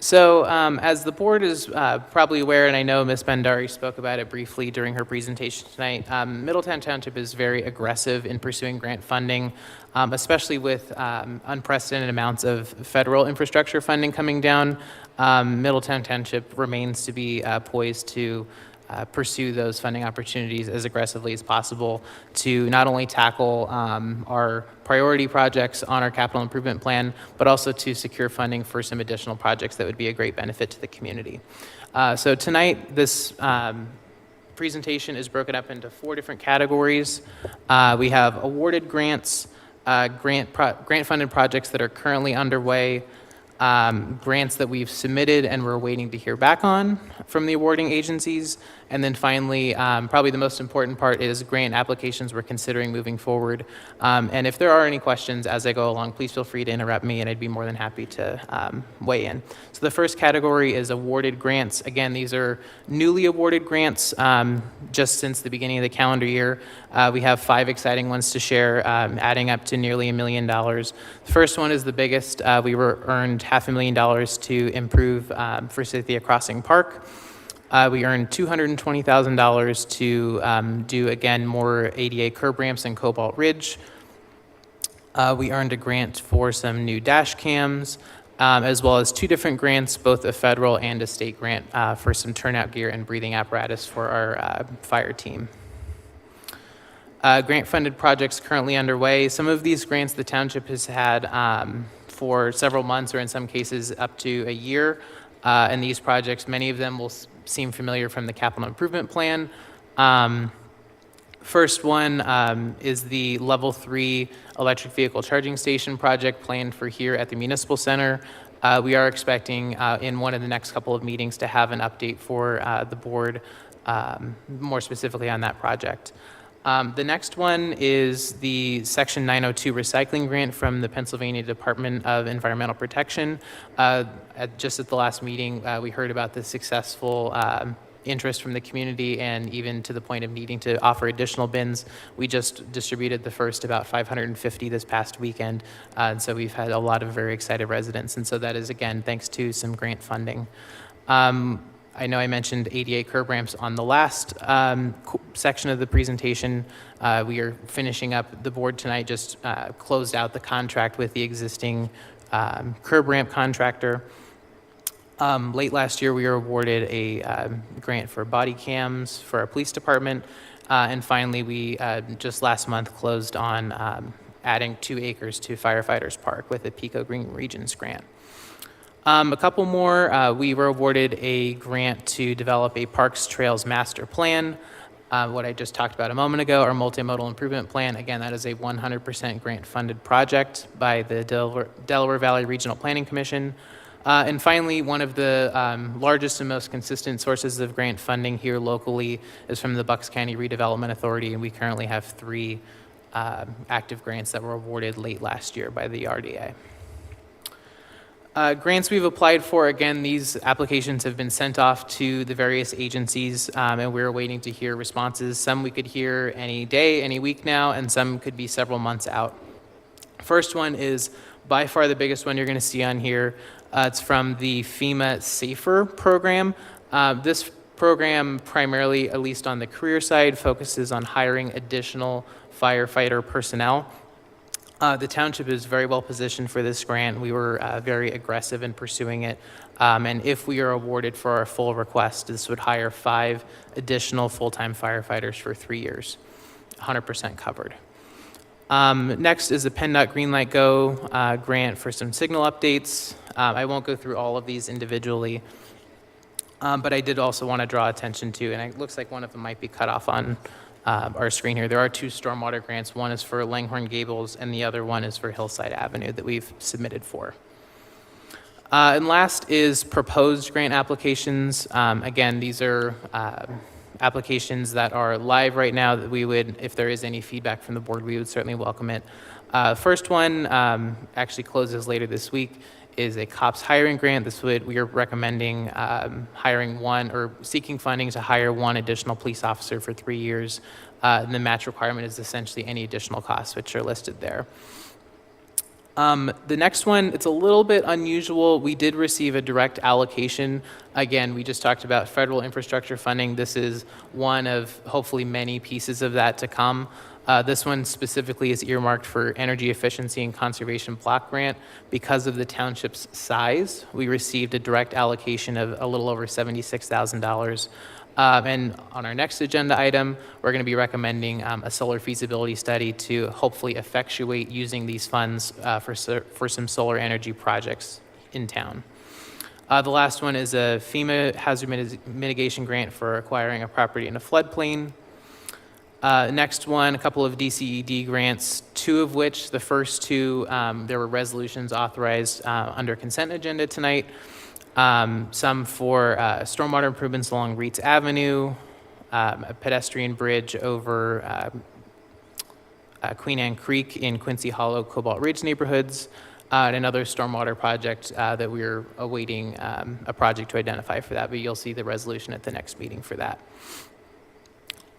[SPEAKER 14] So as the board is probably aware, and I know Ms. Bendari spoke about it briefly during her presentation tonight, Middletown Township is very aggressive in pursuing grant funding, especially with unprecedented amounts of federal infrastructure funding coming down. Middletown Township remains to be poised to pursue those funding opportunities as aggressively as possible to not only tackle our priority projects on our capital improvement plan, but also to secure funding for some additional projects that would be a great benefit to the community. So tonight, this presentation is broken up into 4 different categories. We have awarded grants, grant-funded projects that are currently underway, grants that we've submitted and we're waiting to hear back on from the awarding agencies. And then finally, probably the most important part is grant applications we're considering moving forward. And if there are any questions as I go along, please feel free to interrupt me and I'd be more than happy to weigh in. So the first category is awarded grants. Again, these are newly awarded grants just since the beginning of the calendar year. We have 5 exciting ones to share, adding up to nearly $1 million. The first one is the biggest. We earned $500,000 to improve Forsythia Crossing Park. We earned $220,000 to do, again, more ADA curb ramps in Cobalt Ridge. We earned a grant for some new dash cams, as well as 2 different grants, both a federal and a state grant for some turnout gear and breathing apparatus for our fire team. Grant-funded projects currently underway. Some of these grants the township has had for several months, or in some cases up to a year. And these projects, many of them will seem familiar from the capital improvement plan. First one is the level 3 electric vehicle charging station project planned for here at the Municipal Center. We are expecting in one of the next couple of meetings to have an update for the board, more specifically on that project. The next one is the Section 902 recycling grant from the Pennsylvania Department of Environmental Protection. Just at the last meeting, we heard about the successful interest from the community, and even to the point of needing to offer additional bins. We just distributed the first about 550 this past weekend, and so we've had a lot of very excited residents, and so that is, again, thanks to some grant funding. I know I mentioned ADA curb ramps on the last section of the presentation. We are finishing up, the board tonight just closed out the contract with the existing curb ramp contractor. Late last year, we were awarded a grant for body cams for our police department. And finally, we just last month closed on adding 2 acres to Firefighters Park with a Pico Green Regions grant. A couple more, we were awarded a grant to develop a Parks Trails Master Plan. What I just talked about a moment ago, our multimodal improvement plan, again, that is a 100% grant-funded project by the Delaware Valley Regional Planning Commission. And finally, one of the largest and most consistent sources of grant funding here locally is from the Bucks County Redevelopment Authority, and we currently have 3 active grants that were awarded late last year by the RDA. Grants we've applied for, again, these applications have been sent off to the various agencies, and we're waiting to hear responses. Some we could hear any day, any week now, and some could be several months out. First one is by far the biggest one you're going to see on here. It's from the FEMA SAFER program. This program primarily, at least on the career side, focuses on hiring additional firefighter personnel. The township is very well positioned for this grant. We were very aggressive in pursuing it. And if we are awarded for our full request, this would hire 5 additional full-time firefighters for 3 years, 100% covered. Next is the PennDOT Greenlight Go grant for some signal updates. I won't go through all of these individually, but I did also want to draw attention to, and it looks like one of them might be cut off on our screen here. There are 2 stormwater grants. One is for Langhorne Gables, and the other one is for Hillside Avenue that we've submitted for. And last is proposed grant applications. Again, these are applications that are live right now that we would, if there is any feedback from the board, we would certainly welcome it. First one actually closes later this week, is a COPS hiring grant. We are recommending hiring one, or seeking funding to hire 1 additional police officer for 3 years. And the match requirement is essentially any additional costs which are listed there. The next one, it's a little bit unusual. We did receive a direct allocation. Again, we just talked about federal infrastructure funding. This is one of hopefully many pieces of that to come. This one specifically is earmarked for energy efficiency and conservation block grant. Because of the township's size, we received a direct allocation of a little over $76,000. And on our next agenda item, we're going to be recommending a solar feasibility study to hopefully effectuate using these funds for some solar energy projects in town. The last one is a FEMA hazard mitigation grant for acquiring a property in a floodplain. Next one, a couple of DCED grants, 2 of which, the first 2, there were resolutions authorized under consent agenda tonight. Some for stormwater improvements along Reitz Avenue, a pedestrian bridge over Queen Anne Creek in Quincy Hollow, Cobalt Ridge neighborhoods, and another stormwater project that we're awaiting a project to identify for that, but you'll see the resolution at the next meeting for that.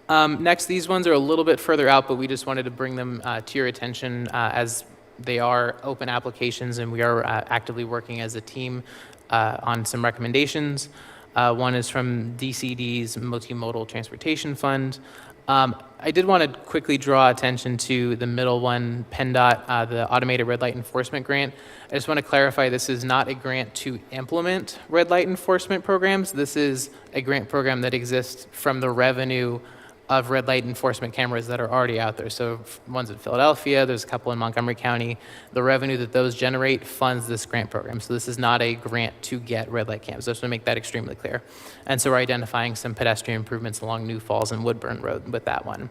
[SPEAKER 14] Next, these ones are a little bit further out, but we just wanted to bring them to your attention as they are open applications, and we are actively working as a team on some recommendations. One is from DCD's Multimodal Transportation Fund. I did want to quickly draw attention to the middle one, PennDOT, the Automated Red Light Enforcement Grant. I just want to clarify, this is not a grant to implement red light enforcement programs. This is a grant program that exists from the revenue of red light enforcement cameras that are already out there. So ones in Philadelphia, there's a couple in Montgomery County. The revenue that those generate funds this grant program. So this is not a grant to get red light cams. Just to make that extremely clear. And so we're identifying some pedestrian improvements along New Falls and Woodburn Road with that one.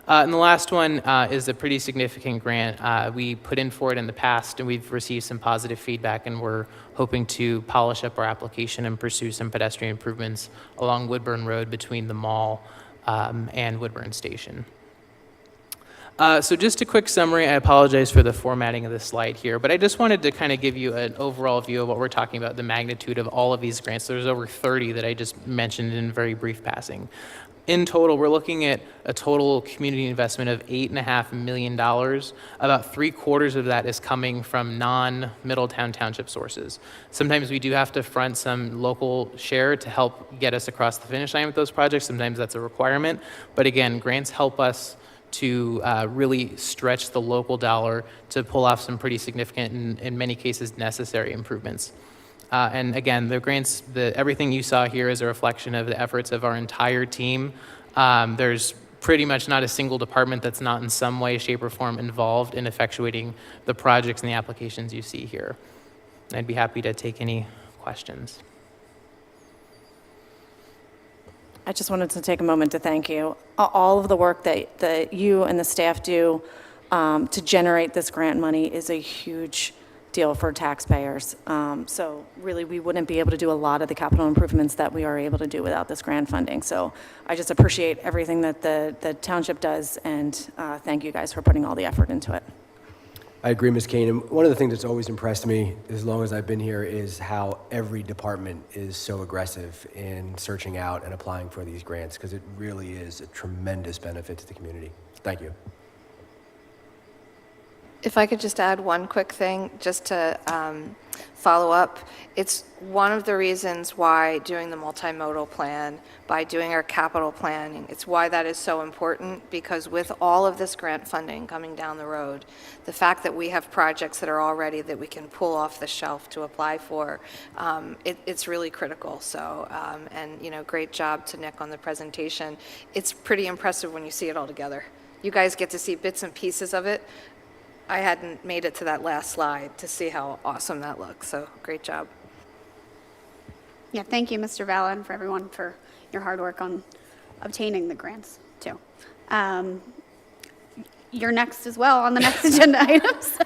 [SPEAKER 14] And the last one is a pretty significant grant. We put in for it in the past, and we've received some positive feedback, and we're hoping to polish up our application and pursue some pedestrian improvements along Woodburn Road between the mall and Woodburn Station. So just a quick summary. I apologize for the formatting of the slide here, but I just wanted to kind of give you an overall view of what we're talking about, the magnitude of all of these grants. There's over 30 that I just mentioned in very brief passing. In total, we're looking at a total community investment of $8.5 million. About 3/4 of that is coming from non-Middletown Township sources. Sometimes we do have to front some local share to help get us across the finish line with those projects. Sometimes that's a requirement. But again, grants help us to really stretch the local dollar to pull off some pretty significant and in many cases necessary improvements. And again, the grants, everything you saw here is a reflection of the efforts of our entire team. There's pretty much not a single department that's not in some way, shape, or form involved in effectuating the projects and the applications you see here. I'd be happy to take any questions.
[SPEAKER 13] I just wanted to take a moment to thank you. All of the work that you and the staff do to generate this grant money is a huge deal for taxpayers. So really, we wouldn't be able to do a lot of the capital improvements that we are able to do without this grant funding. So I just appreciate everything that the township does, and thank you guys for putting all the effort into it.
[SPEAKER 8] I agree, Ms. Kane. And one of the things that's always impressed me as long as I've been here is how every department is so aggressive in searching out and applying for these grants, because it really is a tremendous benefit to the community. Thank you.
[SPEAKER 5] If I could just add one quick thing, just to follow up. It's one of the reasons why doing the multimodal plan, by doing our capital planning, it's why that is so important, because with all of this grant funding coming down the road, the fact that we have projects that are already that we can pull off the shelf to apply for, it's really critical. So, and great job to Nick on the presentation. It's pretty impressive when you see it all together. You guys get to see bits and pieces of it. I hadn't made it to that last slide to see how awesome that looks, so great job.
[SPEAKER 1] Yeah, thank you, Mr. Valla, and for everyone for your hard work on obtaining the grants, too. You're next as well on the next agenda items.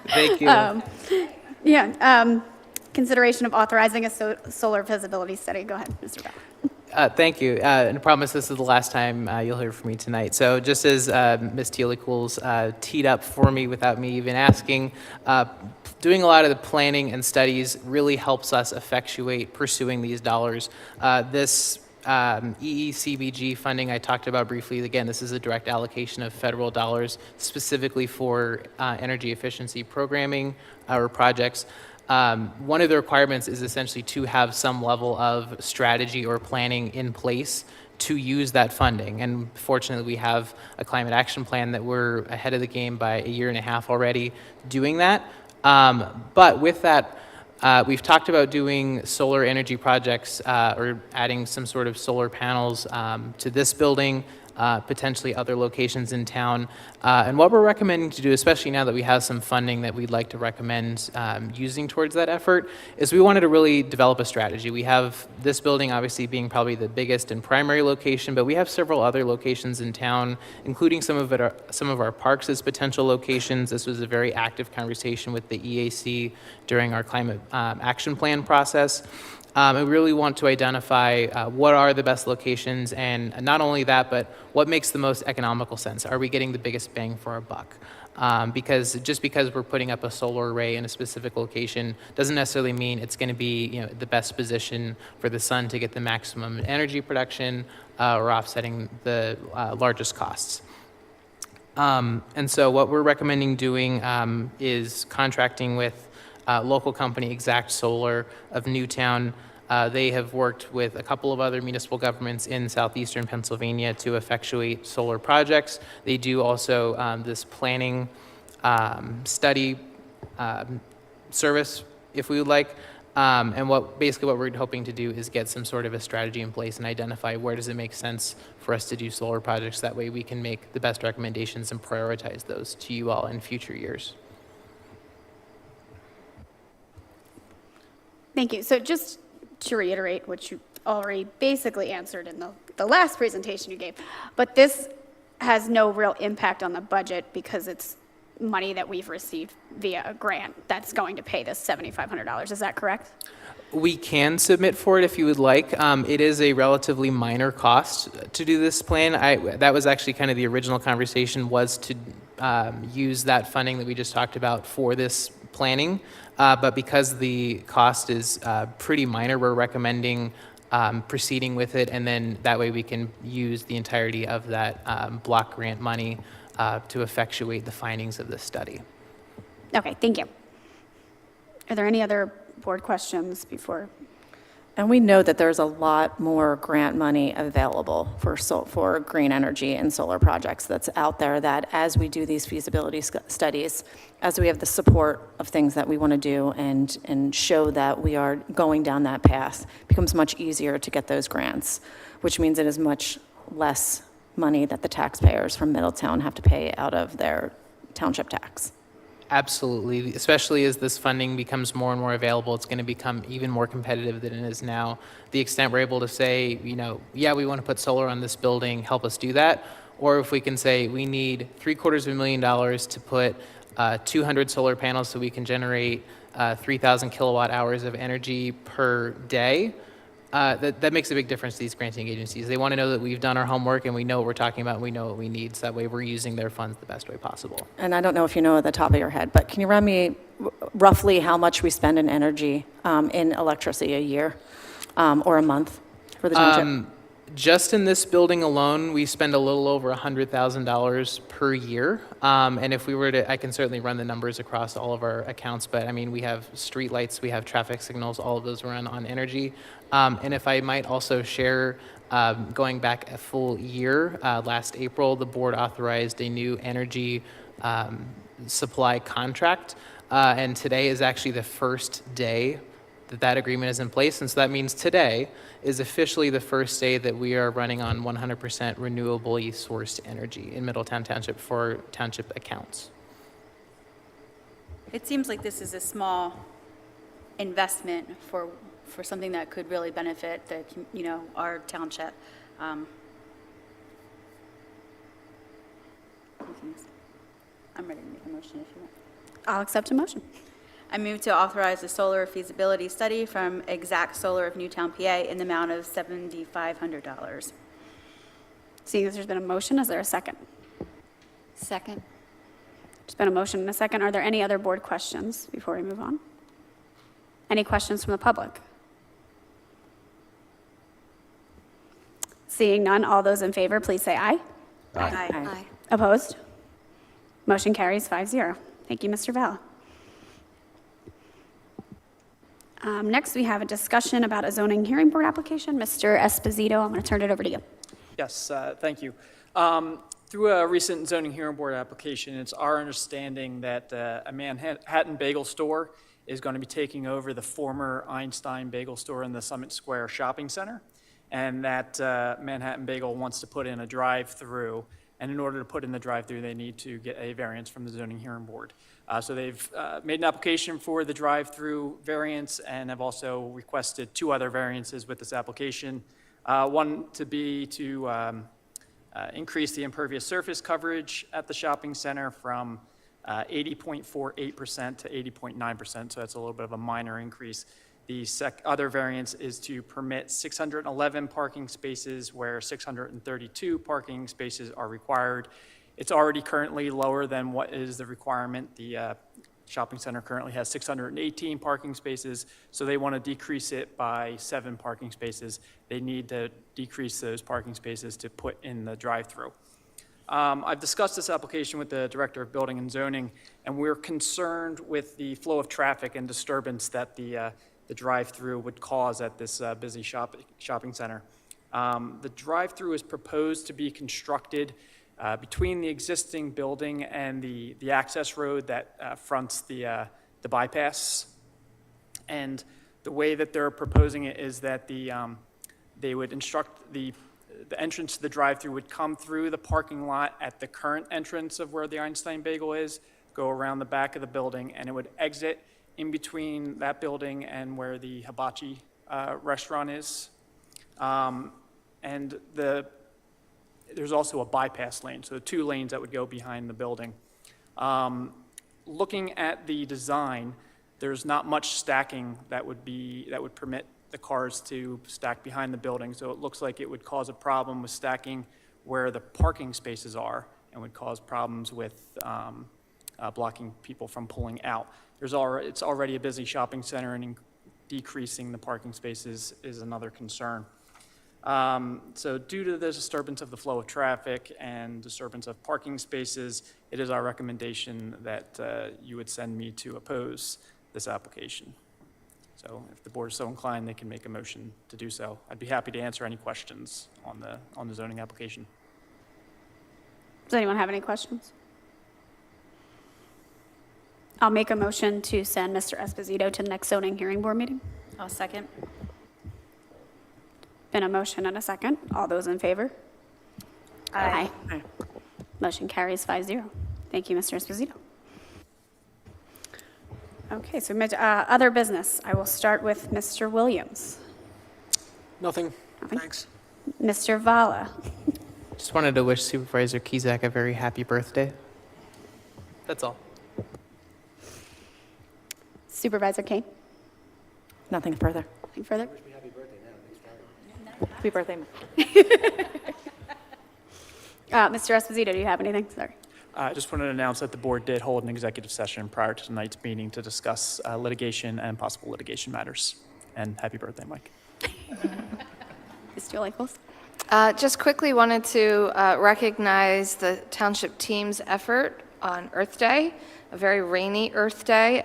[SPEAKER 14] Thank you.
[SPEAKER 1] Consideration of authorizing a solar feasibility study. Go ahead, Mr. Valla.
[SPEAKER 14] Thank you. And I promise this is the last time you'll hear from me tonight. So just as Ms. Tealy-Cools teed up for me without me even asking, doing a lot of the planning and studies really helps us effectuate pursuing these dollars. This EECBG funding I talked about briefly, again, this is a direct allocation of federal dollars specifically for energy efficiency programming or projects. One of the requirements is essentially to have some level of strategy or planning in place to use that funding. And fortunately, we have a climate action plan that we're ahead of the game by 1.5 years already doing that. But with that, we've talked about doing solar energy projects or adding some sort of solar panels to this building, potentially other locations in town. And what we're recommending to do, especially now that we have some funding that we'd like to recommend using towards that effort, is we wanted to really develop a strategy. We have this building obviously being probably the biggest and primary location, but we have several other locations in town, including some of our parks as potential locations. This was a very active conversation with the EAC during our climate action plan process. I really want to identify what are the best locations, and not only that, but what makes the most economical sense. Are we getting the biggest bang for our buck? Because just because we're putting up a solar array in a specific location doesn't necessarily mean it's going to be the best position for the sun to get the maximum energy production or offsetting the largest costs. And so what we're recommending doing is contracting with local company Exact Solar of Newtown. They have worked with a couple of other municipal governments in southeastern Pennsylvania to effectuate solar projects. They do also this planning study service, if we would like. And basically what we're hoping to do is get some sort of a strategy in place and identify where does it make sense for us to do solar projects. That way we can make the best recommendations and prioritize those to you all in future years.
[SPEAKER 1] Thank you. So just to reiterate what you already basically answered in the last presentation you gave, but this has no real impact on the budget because it's money that we've received via a grant that's going to pay this $7,500. Is that correct?
[SPEAKER 14] We can submit for it if you would like. It is a relatively minor cost to do this plan. That was actually kind of the original conversation, was to use that funding that we just talked about for this planning. But because the cost is pretty minor, we're recommending proceeding with it, and then that way we can use the entirety of that block grant money to effectuate the findings of this study.
[SPEAKER 1] Okay, thank you. Are there any other board questions before?
[SPEAKER 13] And we know that there's a lot more grant money available for green energy and solar projects that's out there, that as we do these feasibility studies, as we have the support of things that we want to do and show that we are going down that path, it becomes much easier to get those grants, which means it is much less money that the taxpayers from Middletown have to pay out of their township tax.
[SPEAKER 14] Absolutely, especially as this funding becomes more and more available, it's going to become even more competitive than it is now. The extent we're able to say, yeah, we want to put solar on this building, help us do that. Or if we can say we need $750,000 to put 200 solar panels so we can generate 3,000 kilowatt hours of energy per day, that makes a big difference to these granting agencies. They want to know that we've done our homework and we know what we're talking about and we know what we need, so that way we're using their funds the best way possible.
[SPEAKER 13] And I don't know if you know at the top of your head, but can you remind me roughly how much we spend in energy, in electricity a year or a month for the township?
[SPEAKER 14] Just in this building alone, we spend a little over $100,000 per year. And if we were to, I can certainly run the numbers across all of our accounts, but I mean, we have street lights, we have traffic signals, all of those run on energy. And if I might also share, going back a full year, last April, the board authorized a new energy supply contract. And today is actually the first day that that agreement is in place. And so that means today is officially the first day that we are running on 100% renewably sourced energy in Middletown Township for township accounts.
[SPEAKER 6] It seems like this is a small investment for something that could really benefit the, our township. I'm ready to make a motion if you want.
[SPEAKER 1] I'll accept a motion.
[SPEAKER 6] I move to authorize the solar feasibility study from Exact Solar of Newtown, PA in the amount of $7,500.
[SPEAKER 1] Seeing as there's been a motion, is there a second?
[SPEAKER 2] Second.
[SPEAKER 1] There's been a motion and a second. Are there any other board questions before we move on? Any questions from the public? Seeing none, all those in favor, please say aye.
[SPEAKER 2] Aye.
[SPEAKER 1] Opposed? Motion carries 5-0. Thank you, Mr. Valla. Next, we have a discussion about a zoning hearing board application. Mr. Esposito, I'm going to turn it over to you.
[SPEAKER 9] Yes, thank you. Through a recent zoning hearing board application, it's our understanding that a Manhattan bagel store is going to be taking over the former Einstein bagel store in the Summit Square Shopping Center, and that Manhattan Bagel wants to put in a drive-through, and in order to put in the drive-through, they need to get a variance from the zoning hearing board. So they've made an application for the drive-through variance and have also requested 2 other variances with this application. One to be to increase the impervious surface coverage at the shopping center from 80.48% to 80.9%, so that's a little bit of a minor increase. The other variance is to permit 611 parking spaces where 632 parking spaces are required. It's already currently lower than what is the requirement. The shopping center currently has 618 parking spaces, so they want to decrease it by 7 parking spaces. They need to decrease those parking spaces to put in the drive-through. I've discussed this application with the Director of Building and Zoning, and we're concerned with the flow of traffic and disturbance that the drive-through would cause at this busy shopping center. The drive-through is proposed to be constructed between the existing building and the access road that fronts the bypass. And the way that they're proposing it is that they would instruct the entrance to the drive-through would come through the parking lot at the current entrance of where the Einstein Bagel is, go around the back of the building, and it would exit in between that building and where the hibachi restaurant is. And there's also a bypass lane, so 2 lanes that would go behind the building. Looking at the design, there's not much stacking that would permit the cars to stack behind the building, so it looks like it would cause a problem with stacking where the parking spaces are and would cause problems with blocking people from pulling out. It's already a busy shopping center, and decreasing the parking spaces is another concern. So due to the disturbance of the flow of traffic and disturbance of parking spaces, it is our recommendation that you would send me to oppose this application. So if the board is so inclined, they can make a motion to do so. I'd be happy to answer any questions on the zoning application.
[SPEAKER 1] Does anyone have any questions? I'll make a motion to send Mr. Esposito to the next zoning hearing board meeting.
[SPEAKER 6] I'll second.
[SPEAKER 1] Been a motion and a second. All those in favor? Aye. Motion carries 5-0. Thank you, Mr. Esposito. Okay, so other business. I will start with Mr. Williams.
[SPEAKER 14] Nothing.
[SPEAKER 1] Nothing?
[SPEAKER 14] Thanks.
[SPEAKER 1] Mr. Valla.
[SPEAKER 14] Just wanted to wish Supervisor Kizak a very happy birthday. That's all.
[SPEAKER 1] Supervisor Kane.
[SPEAKER 13] Nothing further.
[SPEAKER 1] Nothing further?
[SPEAKER 13] Happy birthday.
[SPEAKER 1] Mr. Esposito, do you have anything? Sorry.
[SPEAKER 9] I just wanted to announce that the board did hold an executive session prior to tonight's meeting to discuss litigation and possible litigation matters. And happy birthday, Mike.
[SPEAKER 1] Mr. Liefels.
[SPEAKER 5] Just quickly wanted to recognize the township team's effort on Earth Day, a very rainy Earth Day.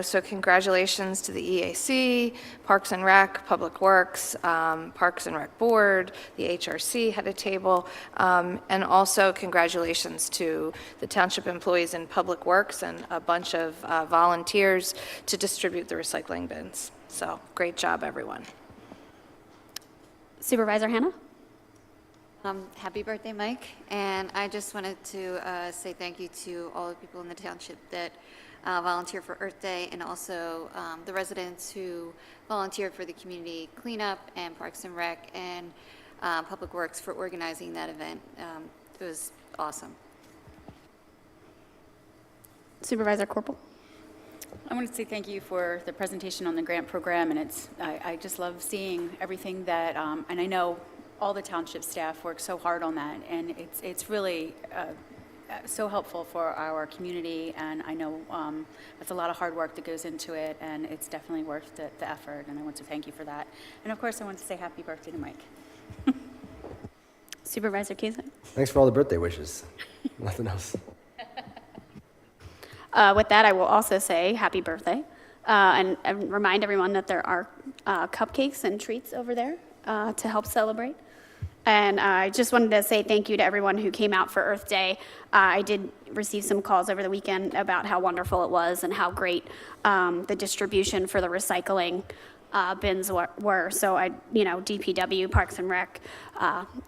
[SPEAKER 5] So congratulations to the EAC, Parks and Rec, Public Works, Parks and Rec Board, the HRC had a table, and also congratulations to the township employees in Public Works and a bunch of volunteers to distribute the recycling bins. So great job, everyone.
[SPEAKER 1] Supervisor Hannah?
[SPEAKER 2] Happy birthday, Mike. And I just wanted to say thank you to all the people in the township that volunteer for Earth Day, and also the residents who volunteered for the community cleanup, and Parks and Rec and Public Works for organizing that event. It was awesome.
[SPEAKER 1] Supervisor Corporal?
[SPEAKER 6] I want to say thank you for the presentation on the grant program, and I just love seeing everything that, and I know all the township staff work so hard on that, and it's really so helpful for our community, and I know it's a lot of hard work that goes into it, and it's definitely worth the effort, and I want to thank you for that. And of course, I want to say happy birthday to Mike.
[SPEAKER 1] Supervisor Cusick?
[SPEAKER 8] Thanks for all the birthday wishes. Nothing else.
[SPEAKER 1] With that, I will also say happy birthday, and remind everyone that there are cupcakes and treats over there to help celebrate. And I just wanted to say thank you to everyone who came out for Earth Day. I did receive some calls over the weekend about how wonderful it was and how great the distribution for the recycling bins were. So DPW, Parks and Rec,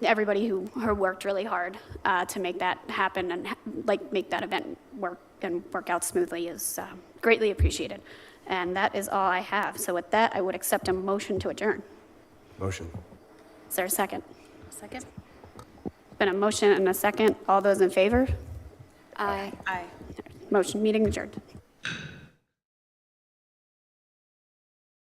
[SPEAKER 1] everybody who worked really hard to make that happen and make that event work and work out smoothly is greatly appreciated. And that is all I have. So with that, I would accept a motion to adjourn.
[SPEAKER 8] Motion.
[SPEAKER 1] Is there a second?
[SPEAKER 6] Second?
[SPEAKER 1] Been a motion and a second. All those in favor?
[SPEAKER 2] Aye.
[SPEAKER 6] Aye.
[SPEAKER 1] Motion, meeting adjourned.